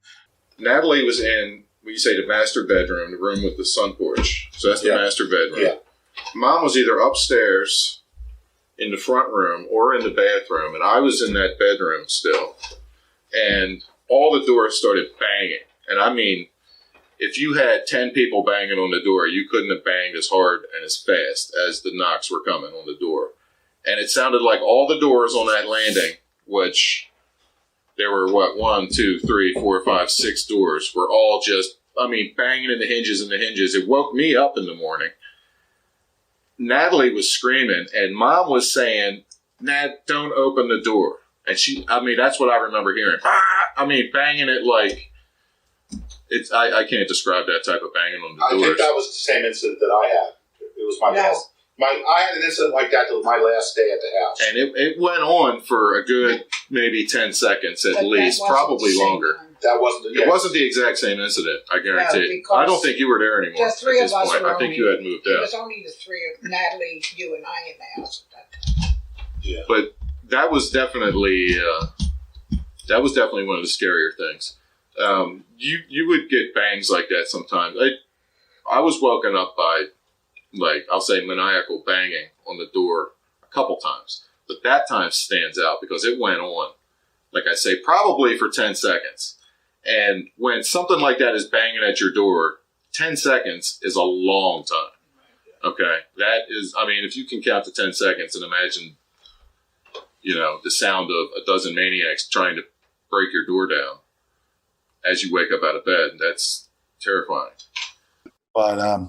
Natalie was in, you say, the master bedroom, the room with the sun porch. So that's the master bedroom. Yeah. Mom was either upstairs in the front room or in the bathroom, and I was in that bedroom still. And all the doors started banging. And I mean, if you had 10 people banging on the door, you couldn't have banged as hard and as fast as the knocks were coming on the door. And it sounded like all the doors on that landing, which there were, 1, 2, 3, 4, 5, 6 doors, were all just, banging in the hinges and the hinges. It woke me up in the morning. Natalie was screaming, and Mom was saying, Nat, don't open the door. And that's what I remember hearing. Banging it like, I can't describe that type of banging on the doors. I think that was the same incident that I had. It was my last. I had an incident like that my last day at the house. And it went on for a good maybe 10 seconds at least, probably longer. That wasn't It wasn't the exact same incident, I guarantee. I don't think you were there anymore. The three of us were I think you had moved out. It was only the three of Natalie, you, and I in the house at that time. Yeah. But that was definitely one of the scarier things. You would get bangs like that sometimes. I was woken up by, I'll say, maniacal banging on the door a couple times. But that time stands out because it went on, like I say, probably for 10 seconds. And when something like that is banging at your door, 10 seconds is a long time. Okay? That is, if you can count to 10 seconds and imagine, the sound of a dozen maniacs trying to break your door down as you wake up out of bed, that's terrifying. But,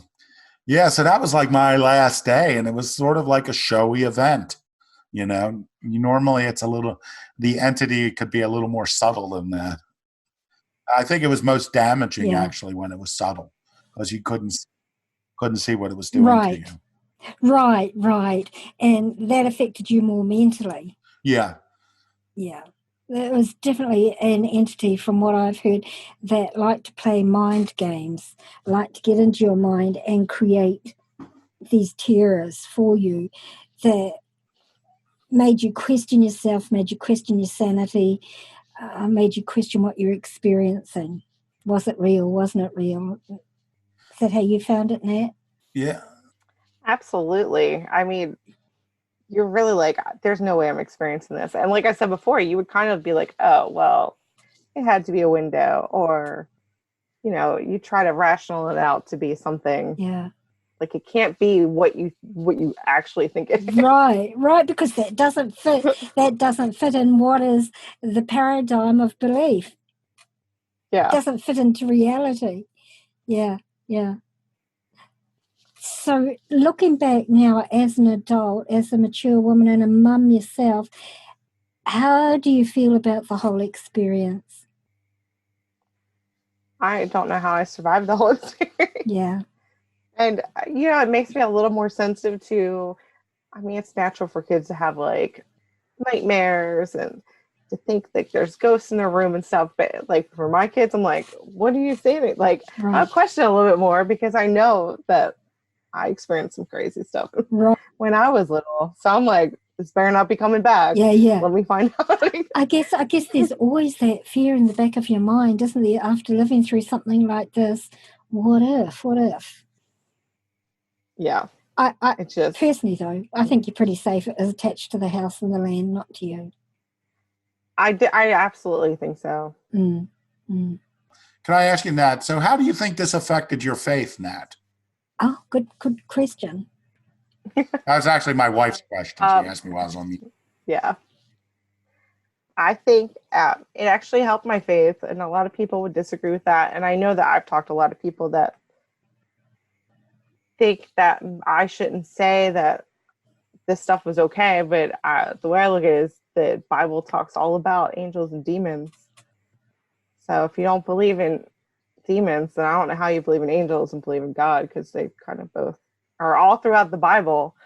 so that was like my last day, and it was sort of like a showy event. Normally it's the entity could be a little more subtle than that. I think it was most damaging actually when it was subtle, because you couldn't see what it was doing to you. Right. And that affected you more mentally. Yeah. Yeah. It was definitely an entity, from what I've heard, that liked to play mind games, liked to get into your mind and create these terrors for you that made you question yourself, made you question your sanity, made you question what you're experiencing. Was it real? Wasn't it real? Is that how you found it, Nat? Yeah. Absolutely. You're really like, there's no way I'm experiencing this. And like I said before, you would kind of be like, oh, well, it had to be a window. Or, you try to rational it out to be something. Yeah. Like it can't be what you actually think it is. Right, because that doesn't fit. That doesn't fit in what is the paradigm of belief. Yeah. It doesn't fit into reality. Yeah. So looking back now as an adult, as a mature woman and a mum yourself, how do you feel about the whole experience? I don't know how I survived the whole experience. Yeah. And, it makes me a little more sensitive to, it's natural for kids to have like nightmares and to think that there's ghosts in their room and stuff. But like for my kids, I'm like, what do you say? Like, I'll question a little bit more because I know that I experienced some crazy stuff when I was little. So I'm like, this better not be coming back. Yeah. Let me find out. I guess there's always that fear in the back of your mind, isn't there? After living through something like this, what if? Yeah. I personally, though, I think you're pretty safe. It is attached to the house and the land, not to you. I absolutely think so. Mm. Can I ask you, Nat? So how do you think this affected your faith, Nat? Oh, good question. That was actually my wife's question. She asked me while I was on mute. Yeah. I think it actually helped my faith, and a lot of people would disagree with that. And I know that I've talked to a lot of people that think that I shouldn't say that this stuff was okay, but the way I look at it is the Bible talks all about angels and demons. So if you don't believe in demons, then I don't know how you believe in angels and believe in God, because they kind of both are all throughout the Bible.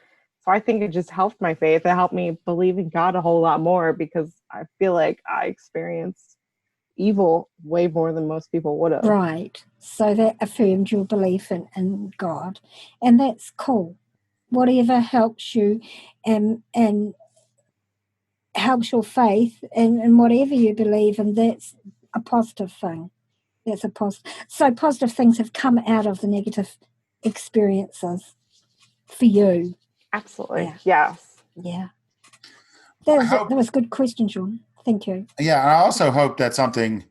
So I think it just helped my faith. It helped me believe in God a whole lot more, because I feel like I experienced evil way more than most people would have. Right. So that affirmed your belief in God. And that's cool. Whatever helps you and helps your faith and whatever you believe in, that's a positive thing. That's a positive. So positive things have come out of the negative experiences for you. Absolutely. Yeah. Yes. Yeah. That was a good question, Sean. Thank you. Yeah, I also hope that something.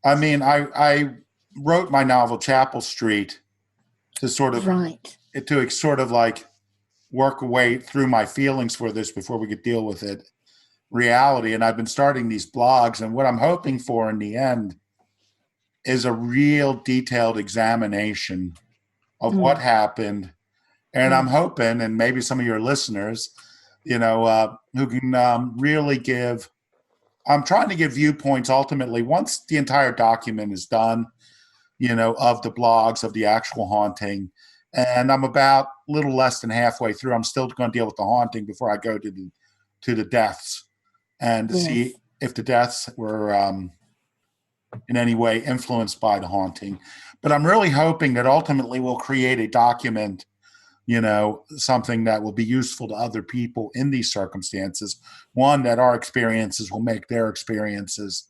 I mean, I wrote my novel Chapel Street to sort of like work a way through my feelings for this before we could deal with it reality. And I've been starting these blogs, and what I'm hoping for in the end is a real detailed examination of what happened. And I'm hoping, and maybe some of your listeners, who can really give. I'm trying to give viewpoints ultimately once the entire document is done, of the blogs of the actual haunting. And I'm about a little less than halfway through. I'm still going to deal with the haunting before I go to the deaths and to see if the deaths were in any way influenced by the haunting. But I'm really hoping that ultimately we'll create a document, something that will be useful to other people in these circumstances. One, that our experiences will make their experiences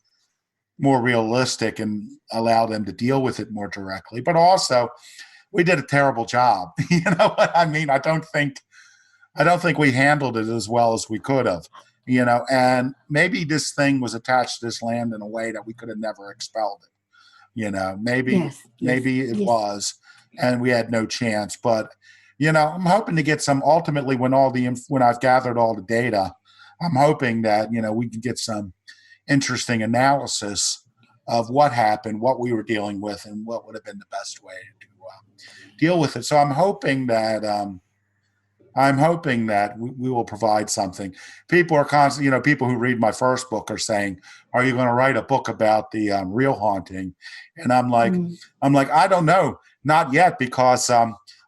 more realistic and allow them to deal with it more directly. But also, we did a terrible job. You know what I mean? I don't think we handled it as well as we could have. And maybe this thing was attached to this land in a way that we could have never expelled it. Maybe it was, and we had no chance. But I'm hoping to get some. Ultimately, when I've gathered all the data, I'm hoping that we can get some interesting analysis of what happened, what we were dealing with, and what would have been the best way to deal with it. So I'm hoping that we will provide something. People are constantly, people who read my first book are saying, "Are you going to write a book about the real haunting?" And I'm like, I don't know, not yet, because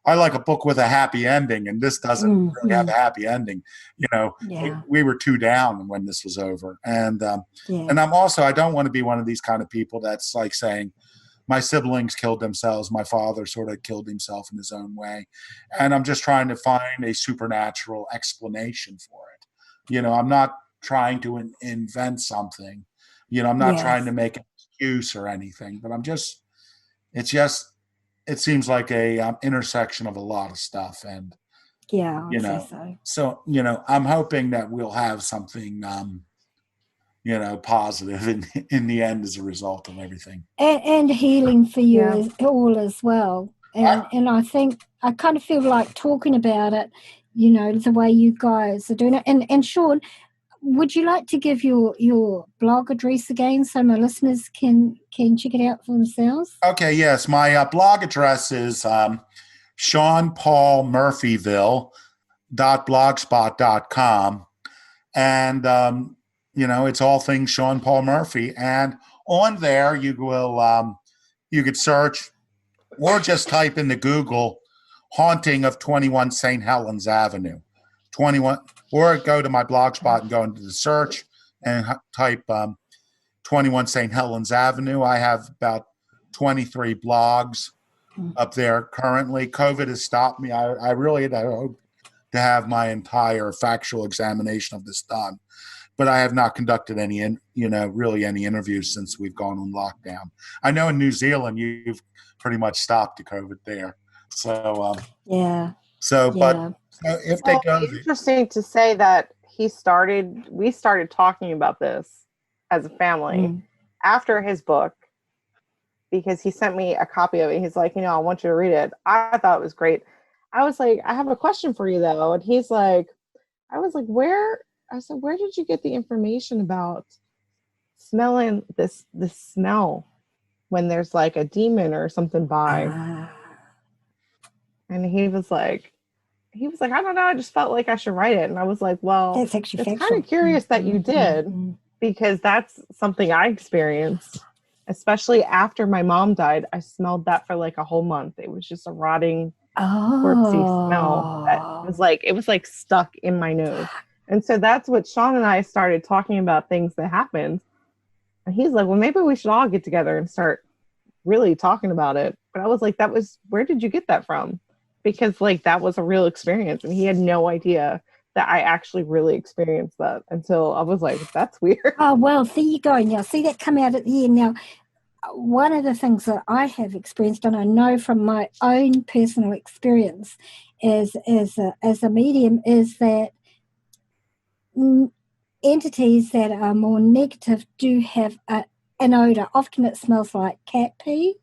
I like a book with a happy ending, and this doesn't really have a happy ending. We were too down when this was over, and I'm also, I don't want to be one of these kind of people that's like saying, my siblings killed themselves. My father sort of killed himself in his own way. And I'm just trying to find a supernatural explanation for it. I'm not trying to invent something. I'm not trying to make an excuse or anything, but it seems like a intersection of a lot of stuff. And, so I'm hoping that we'll have something, positive in the end as a result of everything. And healing for you all as well. And I think I kind of feel like talking about it, the way you guys are doing it. And Sean, would you like to give your blog address again so my listeners can check it out for themselves? Okay, yes. My blog address is seanpaulmurphyville.blogspot.com. And it's all things Sean Paul Murphy. And on there, you could search or just type into Google haunting of 21 St. Helens Avenue, 21, or go to my blogspot and go into the search and type 21 St. Helens Avenue. I have about 23 blogs up there currently. COVID has stopped me. I really hope to have my entire factual examination of this done. But I have not conducted any interviews since we've gone on lockdown. I know in New Zealand, you've pretty much stopped the COVID there. So, but if they go. It's interesting to say that we started talking about this as a family after his book, because he sent me a copy of it. He's like, I want you to read it. I thought it was great. I was like, I have a question for you though. And he's like, I was like, where where did you get the information about smelling this smell when there's like a demon or something by? And he was like, I don't know, I just felt like I should write it. And I was like, well, That's actually it's factual. kind of curious that you did, Mm. because that's something I experienced, especially after my mom died. I smelled that for like a whole month. It was just a rotting, corpsey smell that was like, it was like stuck in my nose. And so that's what Sean and I started talking about, things that happened. And he's like, well, maybe we should all get together and start really talking about it. But I was like, where did you get that from? Because like that was a real experience, and he had no idea that I actually really experienced that until I was like, that's weird. Oh, well, there you go. Now, see that come out at the end. Now, one of the things that I have experienced, and I know from my own personal experience as a medium, is that entities that are more negative do have an odor. Often it smells like cat pee,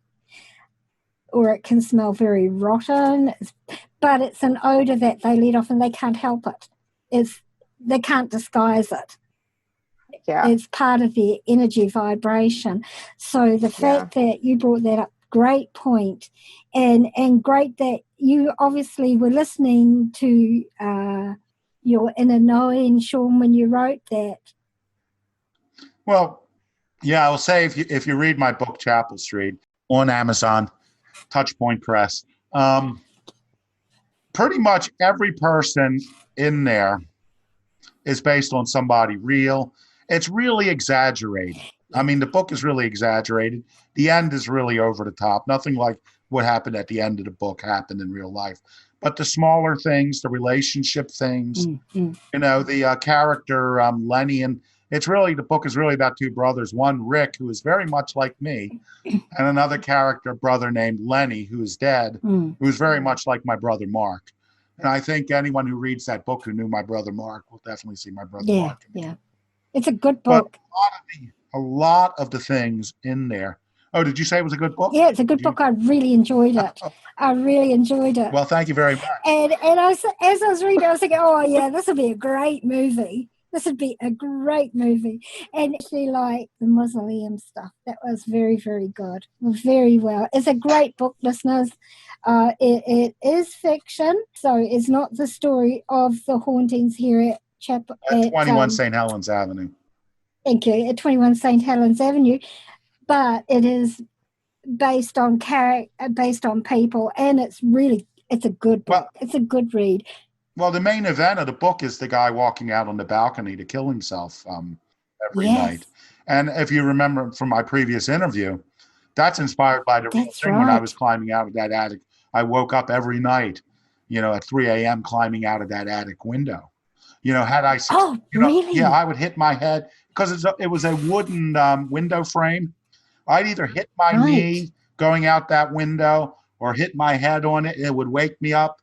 or it can smell very rotten, but it's an odor that they let off and they can't help it. They can't disguise it. Yeah. It's part of their energy vibration. So the fact that you brought that up, great point. And great that you obviously were listening to your inner knowing, Sean, when you wrote that. Well, yeah, I will say if you read my book, Chapel Street, on Amazon, Touchpoint Press, pretty much every person in there is based on somebody real. It's really exaggerated. I mean, the book is really exaggerated. The end is really over the top. Nothing like what happened at the end of the book happened in real life. But the smaller things, the relationship things, the character Lenny, and the book is really about two brothers. One, Rick, who is very much like me, and another character, brother named Lenny, who is dead, who's very much like my brother Mark. And I think anyone who reads that book who knew my brother Mark will definitely see my brother Mark. Yeah. It's a good book. But a lot of the things in there. Oh, did you say it was a good book? Yeah, it's a good book. I really enjoyed it. I really enjoyed it. Well, thank you very much. And as I was reading, I was thinking, oh, yeah, this would be a great movie. This would be a great movie. And actually, like the mausoleum stuff, that was very, very good. Very well. It's a great book, listeners. It is fiction, so it's not the story of the hauntings here at 21 St. Helens Avenue. Thank you, at 21 St. Helens Avenue. But it is based on based on people, and it's a good book. It's a good read. Well, the main event of the book is the guy walking out on the balcony to kill himself every night. And if you remember from my previous interview, that's inspired by the real thing. Right. When I was climbing out of that attic, I woke up every night, at 3 a.m. climbing out of that attic window. Had I... Oh, really? Yeah, I would hit my head because it was a wooden window frame. I'd either hit my knee going out that window or hit my head on it. It would wake me up.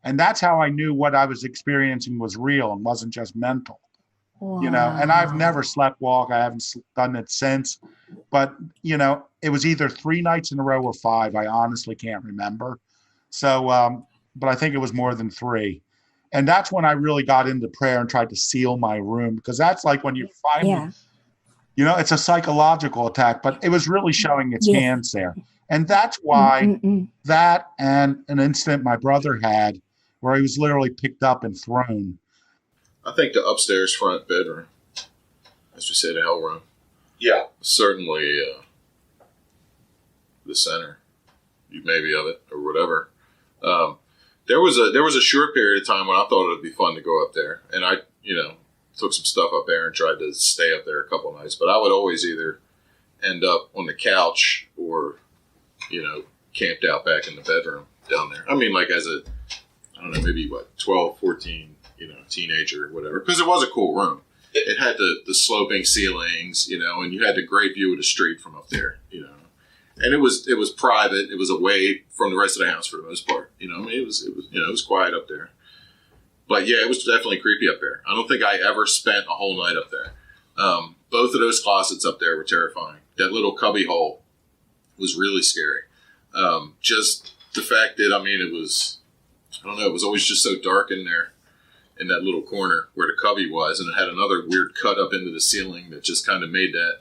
And that's how I knew what I was experiencing was real and wasn't just mental. Wow. And I've never slept walk. I haven't done it since. But, it was either 3 nights in a row or 5. I honestly can't remember. So, but I think it was more than 3. And that's when I really got into prayer and tried to seal my room, because that's like when you finally, it's a psychological attack, but it was really showing its hands there. And that's why that and an incident my brother had where he was literally picked up and thrown. I think the upstairs front bedroom, as we say, the hell room. Yeah. Certainly the center, maybe of it or whatever. There was a short period of time when I thought it would be fun to go up there. And I, took some stuff up there and tried to stay up there a couple of nights. But I would always either end up on the couch or, camped out back in the bedroom down there. I mean, like as a, I don't know, maybe 12, 14, teenager or whatever. Because it was a cool room. It had the sloping ceilings, and you had the great view of the street from up there, And it was private. It was away from the rest of the house for the most part. It was quiet up there. But yeah, it was definitely creepy up there. I don't think I ever spent a whole night up there. Both of those closets up there were terrifying. That little cubby hole was really scary. Just the fact that, it was, I don't know, it was always just so dark in there. in that little corner where the cubby was, and it had another weird cut up into the ceiling that just kind of made that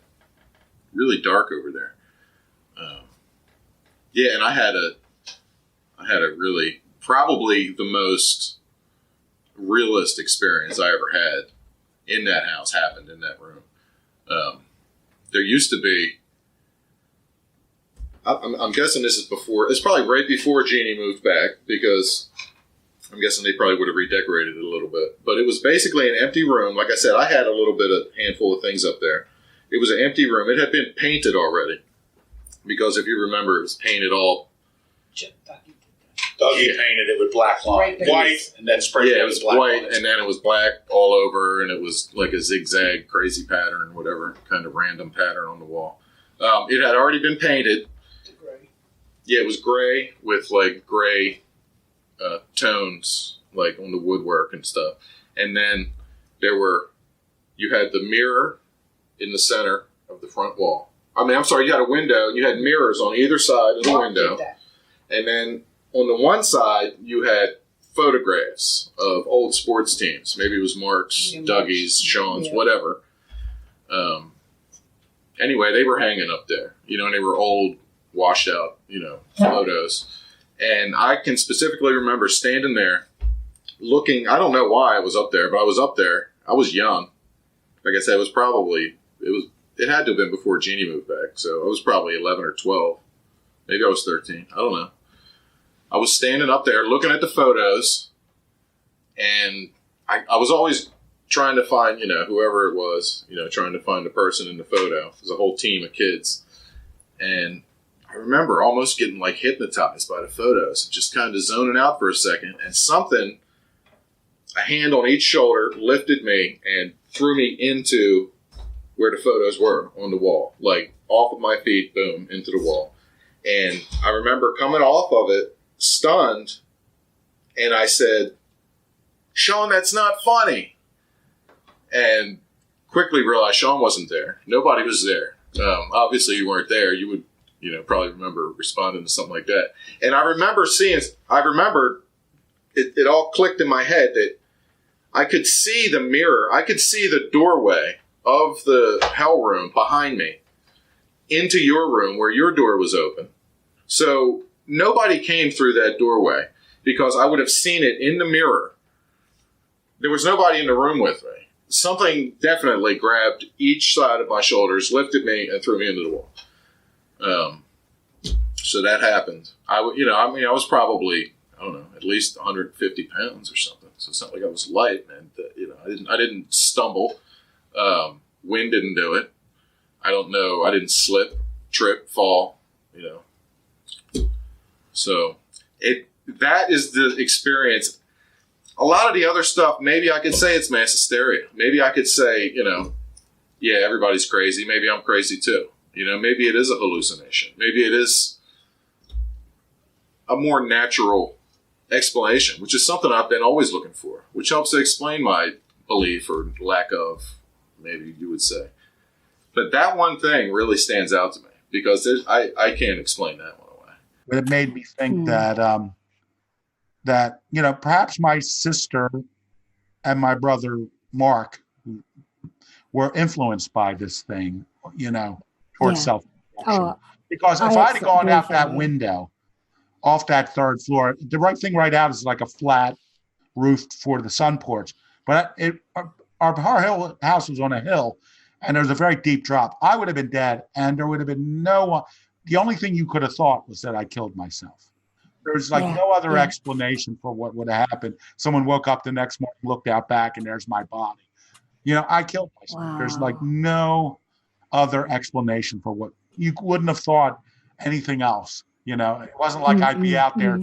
really dark over there. Yeah, and I had a really, probably the most realist experience I ever had in that house happened in that room. There used to be, I'm guessing this is before, it's probably right before Jeannie moved back, because I'm guessing they probably would have redecorated it a little bit. But it was basically an empty room. Like I said, I had a little bit of handful of things up there. It was an empty room. It had been painted already, because if you remember, it was painted all. Dougie painted it with black line, white, and then sprayed it was black white, lines. and then it was black all over, and it was like a zigzag, crazy pattern, whatever kind of random pattern on the wall. It had already been painted. Yeah, it was gray with like gray tones, like on the woodwork and stuff. And then you had the mirror in the center of the front wall. You had a window, and you had mirrors on either side of the window. And then on the one side, you had photographs of old sports teams. Maybe it was Mark's, Dougie's, Sean's, whatever. Anyway, they were hanging up there, and they were old, washed out, photos. And I can specifically remember standing there looking. I don't know why I was up there, but I was up there. I was young. Like I said, it had to have been before Jeannie moved back. So I was probably 11 or 12. Maybe I was 13. I don't know. I was standing up there looking at the photos, and I was always trying to find, whoever it was, trying to find the person in the photo. It was a whole team of kids. And I remember almost getting like hypnotized by the photos, just kind of zoning out for a second, and a hand on each shoulder lifted me and threw me into where the photos were on the wall, like off of my feet, boom, into the wall. And I remember coming off of it, stunned, and I said, "Sean, that's not funny." And quickly realized Sean wasn't there. Nobody was there. Obviously, you weren't there. You would, probably remember responding to something like that. And I remember it all clicked in my head that I could see the mirror. I could see the doorway of the hell room behind me into your room where your door was open. So nobody came through that doorway, because I would have seen it in the mirror. There was nobody in the room with me. Something definitely grabbed each side of my shoulders, lifted me, and threw me into the wall. So that happened. I was probably, I don't know, at least 150 pounds or something. So it's not like I was light, and I didn't stumble. Wind didn't do it. I don't know. I didn't slip, trip, fall. So that is the experience. A lot of the other stuff, maybe I could say it's mass hysteria. Maybe I could say, yeah, everybody's crazy. Maybe I'm crazy too. Maybe it is a hallucination. Maybe it is a more natural explanation, which is something I've been always looking for, which helps to explain my belief or lack of, maybe you would say. But that one thing really stands out to me, because I can't explain that one away. It made me think that perhaps my sister and my brother Mark were influenced by this thing, towards self-destruction. Because if I'd have gone out that window off that third floor, the right thing right out is like a flat roof for the sun porch. But our house was on a hill, and there was a very deep drop. I would have been dead, and there would have been the only thing you could have thought was that I killed myself. There's no other explanation for what would have happened. Someone woke up the next morning, looked out back, and there's my body. I killed myself. Wow. There's no other explanation for what you wouldn't have thought anything else. It wasn't like I'd be out there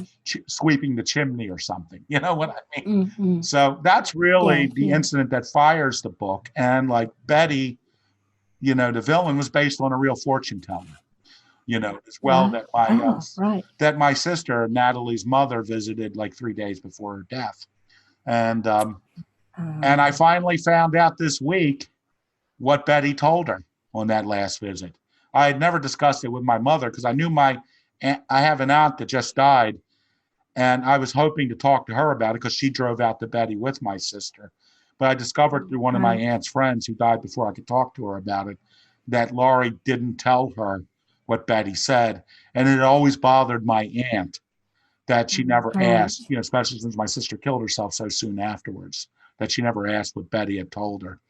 sweeping the chimney or something. You know what I mean? So that's really the incident that fires the book. And like Betty, the villain was based on a real fortune teller. As well, that my sister, Natalie's mother, visited like 3 days before her death. And I finally found out this week what Betty told her on that last visit. I had never discussed it with my mother, because I knew I have an aunt that just died, And I was hoping to talk to her about it because she drove out to Betty with my sister. But I discovered through one of my aunt's friends who died before I could talk to her about it that Laurie didn't tell her what Betty said. And it always bothered my aunt that she never asked, especially since my sister killed herself so soon afterwards, that she never asked what Betty had told her.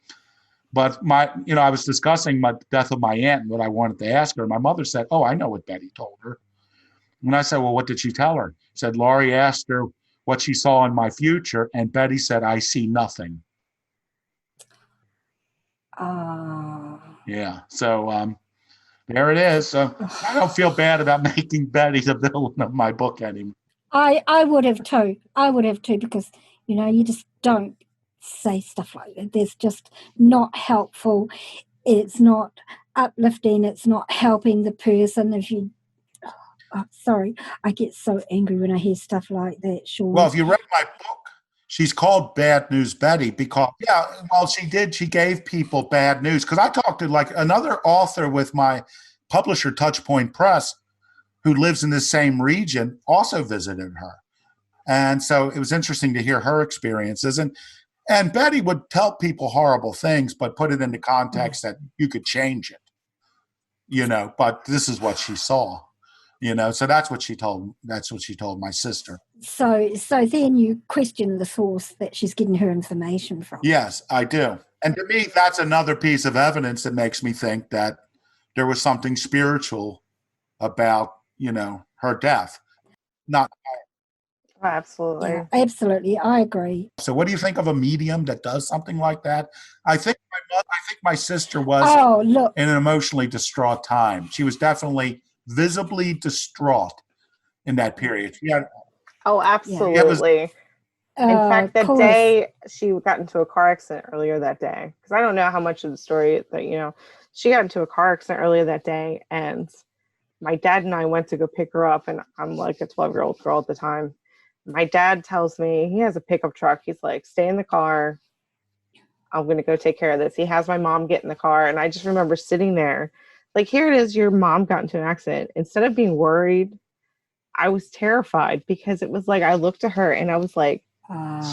But I was discussing my death of my aunt and what I wanted to ask her. My mother said, "Oh, I know what Betty told her." And I said, "Well, what did she tell her?" She said, "Laurie asked her what she saw in my future, and Betty said, 'I see nothing.'" Yeah. So there it is. So I don't feel bad about making Betty the villain of my book anymore. I would have too. I would have too, because, you just don't say stuff like that. It's just not helpful. It's not uplifting. It's not helping the person. Sorry, I get so angry when I hear stuff like that, Sean. Well, if you read my book, she's called Bad News Betty because, she gave people bad news. Because I talked to like another author with my publisher, Touchpoint Press, who lives in the same region, also visited her. And so it was interesting to hear her experiences. And Betty would tell people horrible things, but put it into context that you could change it, but this is what she saw, so that's what she told my sister. So then you question the source that she's getting her information from. Yes, I do. And to me, that's another piece of evidence that makes me think that there was something spiritual about, her death. Not Absolutely. Yeah, absolutely. I agree. So what do you think of a medium that does something like that? I think my sister was in an emotionally distraught time. She was definitely visibly distraught in that period. Oh, absolutely. In fact, that day she got into a car accident earlier that day, because I don't know how much of the story that, she got into a car accident earlier that day, and my dad and I went to go pick her up, and I'm like a 12-year-old girl at the time. My dad tells me he has a pickup truck. He's like, "Stay in the car. I'm going to go take care of this." He has my mom get in the car. And I just remember sitting there like, here it is. Your mom got into an accident. Instead of being worried, I was terrified, because it was like, I looked at her and I was like,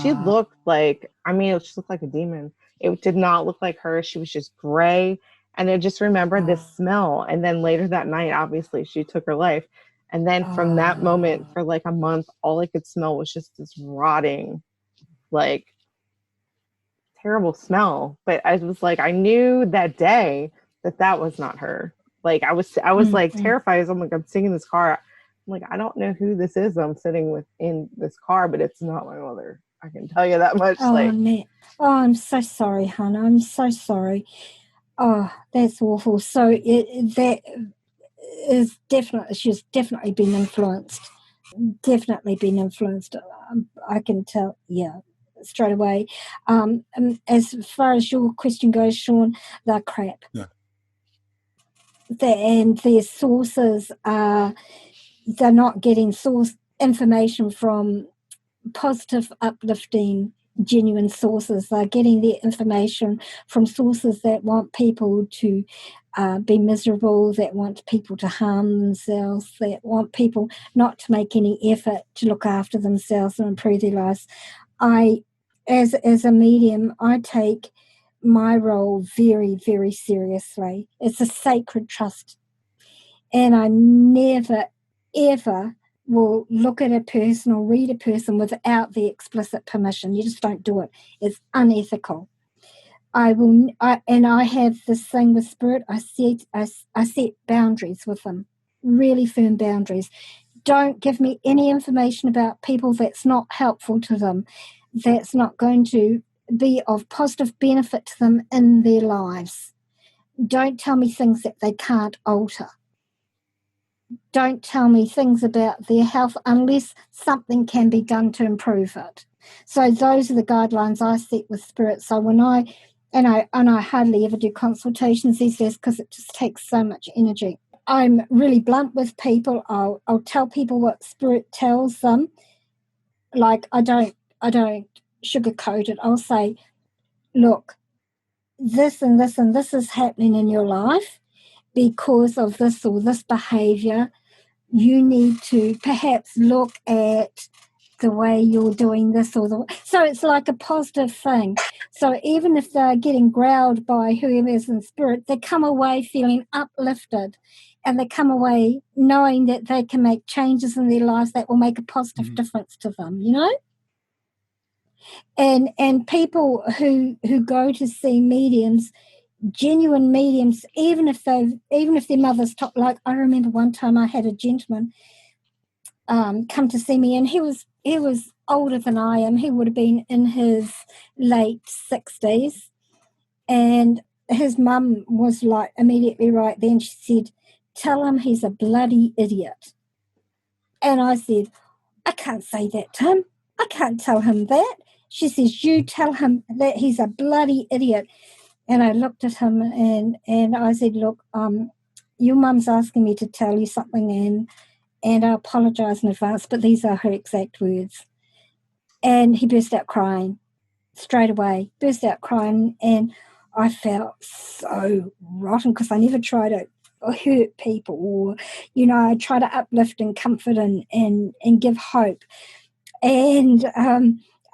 she looked like, she looked like a demon. It did not look like her. She was just gray. And I just remembered this smell. And then later that night, obviously she took her life. And then from that moment for like a month, all I could smell was just this rotting, like, terrible smell. But I was like, I knew that day that was not her. Like I was like terrified. I'm like, I'm sitting in this car. I'm like, I don't know who this is I'm sitting with in this car, but it's not my mother. I can tell you that much. I'm so sorry, Hannah. I'm so sorry. Oh, that's awful. So that is definitely, she's definitely been influenced. Definitely been influenced. I can tell, straight away. As far as your question goes, Sean, they're crap. Yeah. And their sources they're not getting source information from positive, uplifting, genuine sources. They're getting their information from sources that want people to be miserable, that want people to harm themselves, that want people not to make any effort to look after themselves and improve their lives. As a medium, I take my role very, very seriously. It's a sacred trust. And I never, ever will look at a person or read a person without the explicit permission. You just don't do it. It's unethical. I have this thing with spirit. I set boundaries with them, really firm boundaries. Don't give me any information about people that's not helpful to them, that's not going to be of positive benefit to them in their lives. Don't tell me things that they can't alter. Don't tell me things about their health unless something can be done to improve it. So those are the guidelines I set with spirit. So when I hardly ever do consultations these days because it just takes so much energy. I'm really blunt with people. I'll tell people what spirit tells them. Like I don't sugarcoat it. I'll say, look, this and this and this is happening in your life because of this or this behavior. you need to perhaps look at the way you're doing this so it's like a positive thing. So even if they're getting growled by whoever's in spirit, they come away feeling uplifted, and they come away knowing that they can make changes in their lives that will make a positive difference to them, and people who go to see mediums, genuine mediums, even if their mother's like I remember one time I had a gentleman come to see me, and he was older than I am. He would have been in his late 60s, and his mum was like immediately right then, she said, "Tell him he's a bloody idiot." And I said, "I can't say that to him. I can't tell him that." She says, "You tell him that he's a bloody idiot." And I looked at him and I said, "Look, your mum's asking me to tell you something, and I apologise in advance, but these are her exact words." And he burst out crying straight away, and I felt so rotten because I never try to hurt people, or, I try to uplift and comfort and give hope. And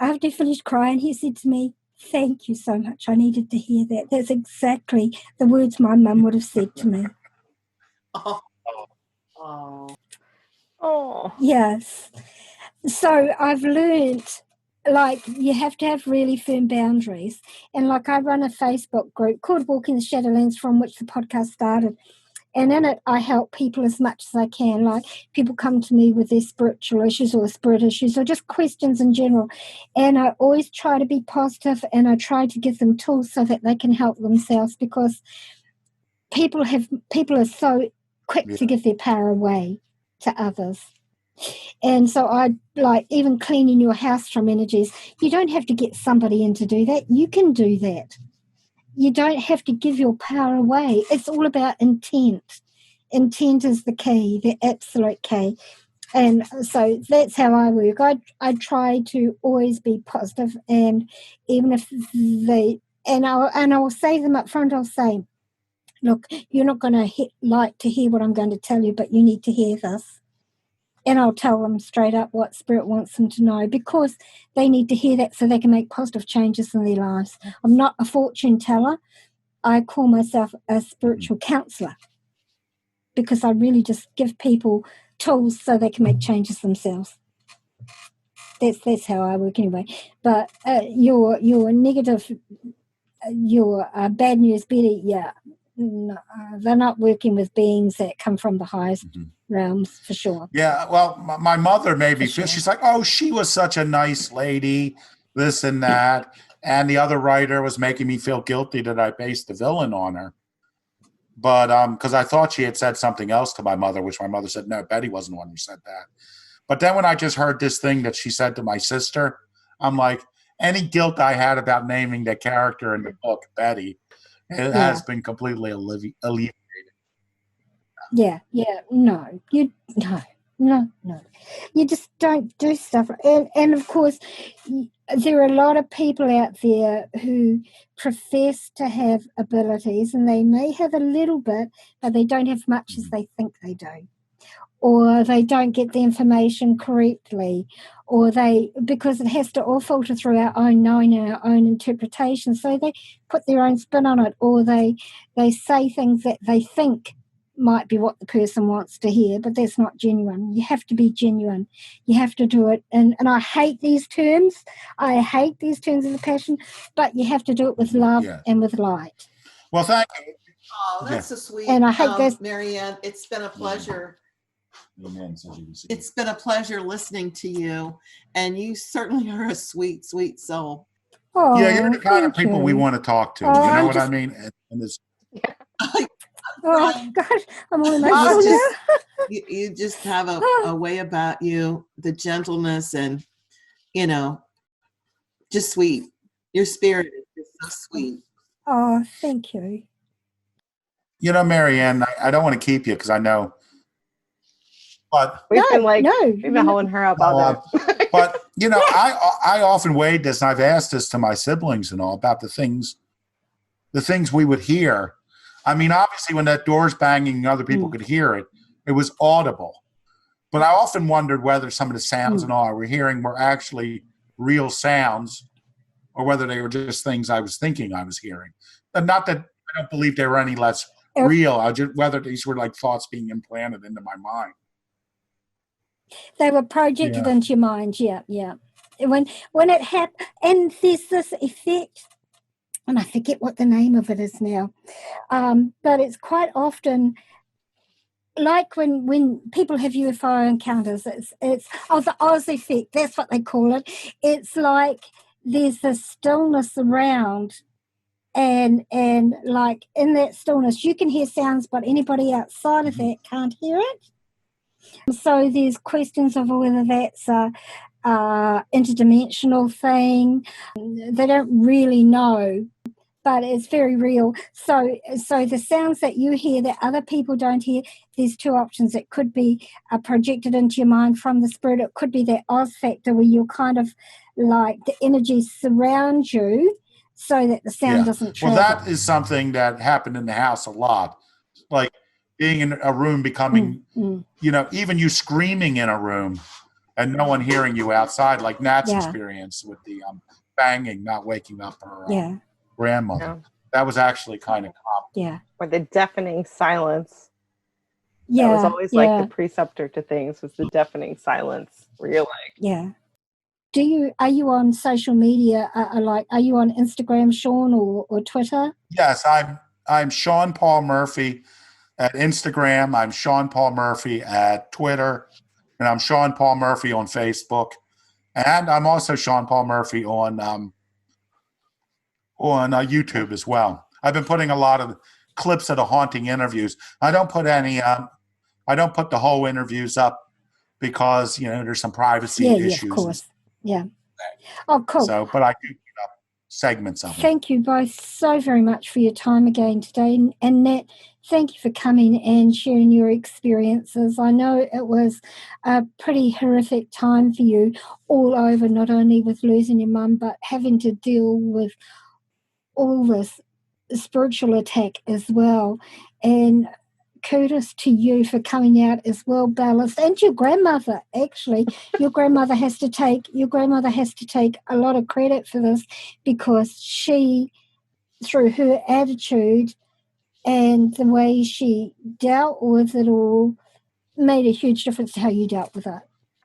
after he finished crying, he said to me, "Thank you so much. I needed to hear that. That's exactly the words my mum would have said to me." Oh. Yes. So I've learned, like, you have to have really firm boundaries. And like, I run a Facebook group called Walking the Shadowlands, from which the podcast started. And in it, I help people as much as I can. Like, people come to me with their spiritual issues or spirit issues or just questions in general. And I always try to be positive, and I try to give them tools so that they can help themselves, because people are so quick to give their power away to others. And so I like, even cleaning your house from energies, you don't have to get somebody in to do that. You can do that. You don't have to give your power away. It's all about intent. Intent is the key, the absolute key. And so that's how I work. I try to always be positive, and even if I will say them up front. I'll say, "Look, you're not going to like to hear what I'm going to tell you, but you need to hear this." And I'll tell them straight up what Spirit wants them to know, because they need to hear that so they can make positive changes in their lives. I'm not a fortune teller. I call myself a spiritual counselor, because I really just give people tools so they can make changes themselves. That's how I work anyway. But your negative, your bad news Betty, no, they're not working with beings that come from the highest realms, for sure. Yeah, well, my mother made me feel, she's like, "Oh, she was such a nice lady, this and that." And the other writer was making me feel guilty that I based the villain on her. But because I thought she had said something else to my mother, which my mother said, "No, Betty wasn't the one who said that." But then when I just heard this thing that she said to my sister, I'm like, any guilt I had about naming the character in the book, Betty, it has been completely alleviated. No. You just don't do stuff. And of course, there are a lot of people out there who profess to have abilities, and they may have a little bit, but they don't have much as they think they do. Or they don't get the information correctly, or because it has to all filter through our own knowing and our own interpretation. So they put their own spin on it, or they say things that they think might be what the person wants to hear, but that's not genuine. You have to be genuine. You have to do it. And I hate these terms. I hate these terms of the passion, but you have to do it with love and with light. Well, thank you. Oh, that's so sweet. And I hate this. Marianne, it's been a pleasure. It's been a pleasure listening to you, and you certainly are a sweet, sweet soul. Oh, yeah, you're the kind of people we want to talk to. You know what I mean? And this. Oh gosh, I'm all emotional now. You just have a way about you, the gentleness, and just sweet. Your spirit is so sweet. Oh, thank you. Marianne, I don't want to keep you because I know. But we've been holding her up all day. But I often weighed this, and I've asked this to my siblings and all about the things we would hear. I mean, obviously, when that door's banging, other people could hear it. It was audible. But I often wondered whether some of the sounds and all we're hearing were actually real sounds or whether they were just things I was thinking I was hearing. And not that I don't believe they were any less real. I just whether these were like thoughts being implanted into my mind. They were projected into your mind, yeah. When it happened, and there's this effect, and I forget what the name of it is now, but it's quite often like when people have UFO encounters. It's the Oz effect. That's what they call it. It's like there's this stillness around, and like in that stillness, you can hear sounds, but anybody outside of that can't hear it. So there's questions of whether that's a interdimensional thing. They don't really know, but it's very real. So the sounds that you hear that other people don't hear, there's two options. It could be projected into your mind from the spirit. It could be that Oz factor where you're kind of like the energy surrounds you so that the sound doesn't travel. Well, that is something that happened in the house a lot. Like being in a room becoming, even you screaming in a room and no one hearing you outside, like Nat's experience with the banging, not waking up her grandmother. Yeah. That was actually kind of common. Yeah. Or the deafening silence. Yeah. That was always like the preceptor to things was the deafening silence where you're like. Yeah. Are you on social media? Are you on Instagram, Sean, or Twitter? Yes, I'm Sean Paul Murphy at Instagram. I'm Sean Paul Murphy at Twitter, and I'm Sean Paul Murphy on Facebook, and I'm also Sean Paul Murphy on YouTube as well. I've been putting a lot of clips of the haunting interviews. I don't put any. I don't put the whole interviews up because there's some privacy issues. Yeah, of course. Yeah. Oh, cool. So, but I do put up segments of them. Thank you both so very much for your time again today. And Nat, thank you for coming and sharing your experiences. I know it was a pretty horrific time for you all over, not only with losing your mum, but having to deal with all this spiritual attack as well. And kudos to you for coming out as well balanced, and your grandmother. Actually, your grandmother has to take a lot of credit for this, because she, through her attitude and the way she dealt with it all, made a huge difference to how you dealt with it.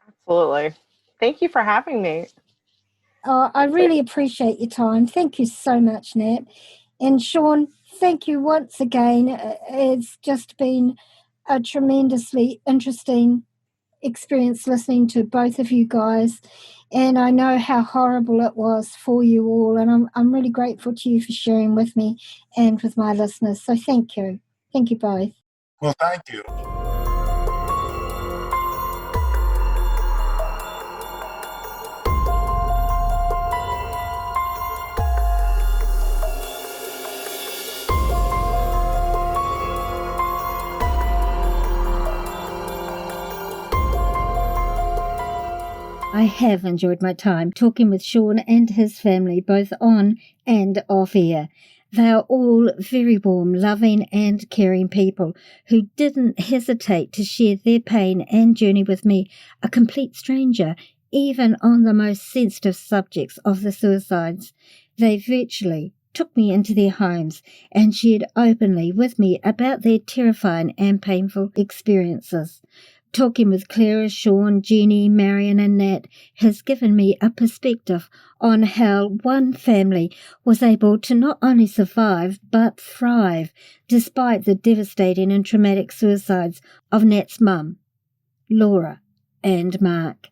Absolutely. Thank you for having me. I really appreciate your time. Thank you so much, Nat. And Sean, thank you once again. It's just been a tremendously interesting experience listening to both of you guys. And I know how horrible it was for you all. And I'm really grateful to you for sharing with me and with my listeners. So thank you. Thank you both. Well, thank you. I have enjoyed my time talking with Sean and his family, both on and off air. They are all very warm, loving and caring people who didn't hesitate to share their pain and journey with me, a complete stranger, even on the most sensitive subjects of the suicides. They virtually took me into their homes and shared openly with me about their terrifying and painful experiences. Talking with Clara, Sean, Jeannie, Marion and Nat has given me a perspective on how one family was able to not only survive but thrive despite the devastating and traumatic suicides of Nat's mum, Laura and Mark.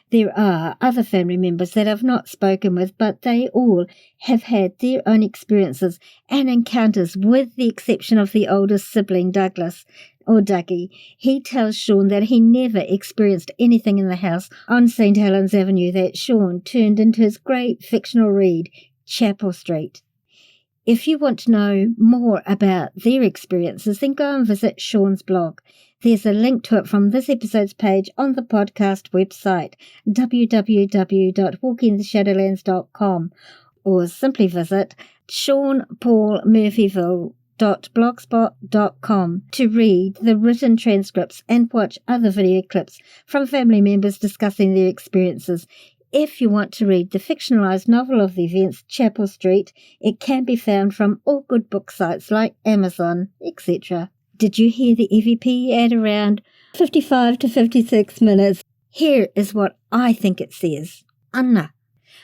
There are other family members that I've not spoken with, but they all have had their own experiences and encounters, with the exception of the oldest sibling, Douglas, or Dougie. He tells Sean that he never experienced anything in the house on St. Helens Avenue that Sean turned into his great fictional read, Chapel Street. If you want to know more about their experiences, then go and visit Sean's blog. There's a link to it from this episode's page on the podcast website, www.walkingtheshadowlands.com, or simply visit seanpaulmurphyville.com. www.fictionalizednovel.blogspot.com to read the written transcripts and watch other video clips from family members discussing their experiences. If you want to read the fictionalized novel of the events, Chapel Street, it can be found from all good book sites like Amazon, etc. Did you hear the EVP at around 55 to 56 minutes? Here is what I think it says. Ana.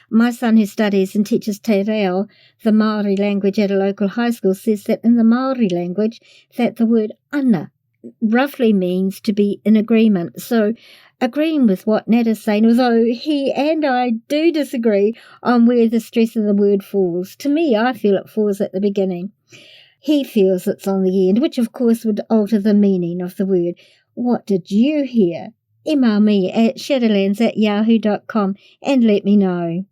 My son, who studies and teaches te reo, the Maori language at a local high school, says that in the Maori language that the word ana roughly means to be in agreement. So, agreeing with what Nat is saying, although he and I do disagree on where the stress of the word falls. To me, I feel it falls at the beginning. He feels it's on the end, which of course would alter the meaning of the word. What did you hear? Email me at shadowlands@yahoo.com and let me know.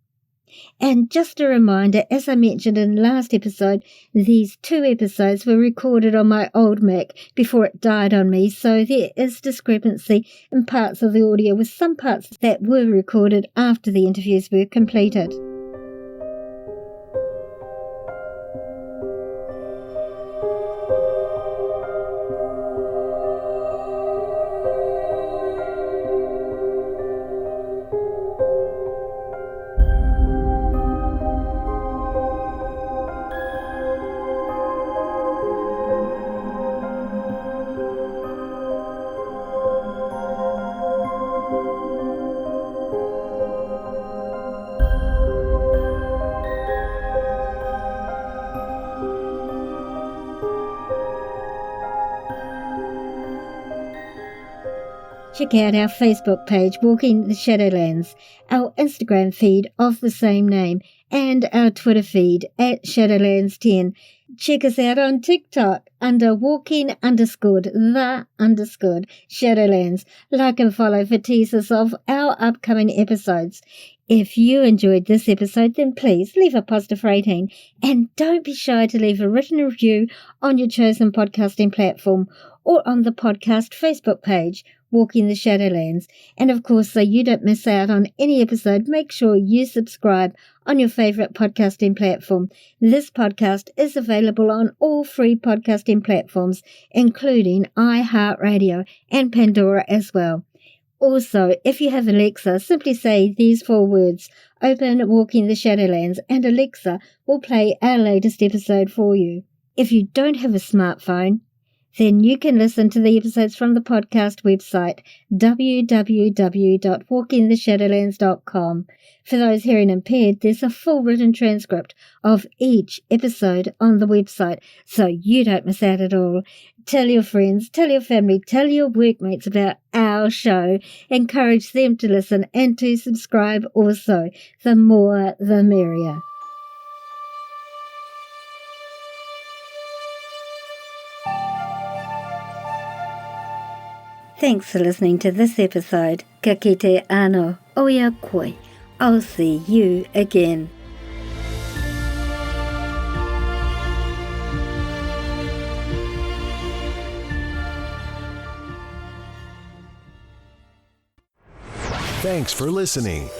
And just a reminder, as I mentioned in last episode, these 2 episodes were recorded on my old Mac before it died on me, so there is discrepancy in parts of the audio, with some parts that were recorded after the interviews were completed. Check out our Facebook page, Walking the Shadowlands, our Instagram feed of the same name, and our Twitter feed at Shadowlands10. Check us out on TikTok under walking_the_Shadowlands. Like and follow for teasers of our upcoming episodes. If you enjoyed this episode, then please leave a positive rating, and don't be shy to leave a written review on your chosen podcasting platform or on the podcast Facebook page, Walking the Shadowlands. And of course, so you don't miss out on any episode, make sure you subscribe on your favourite podcasting platform. This podcast is available on all free podcasting platforms, including iHeartRadio and Pandora as well. Also, if you have Alexa, simply say these 4 words, open Walking the Shadowlands, and Alexa will play our latest episode for you. If you don't have a smartphone, then you can listen to the episodes from the podcast website, www.walkingtheshadowlands.com. For those hearing impaired, there's a full written transcript of each episode on the website, so you don't miss out at all. Tell your friends, tell your family, tell your workmates about our show. Encourage them to listen and to subscribe also. The more, the merrier. Thanks for listening to this episode. Ka kite ano, oia koe. I'll see you again. Thanks for listening.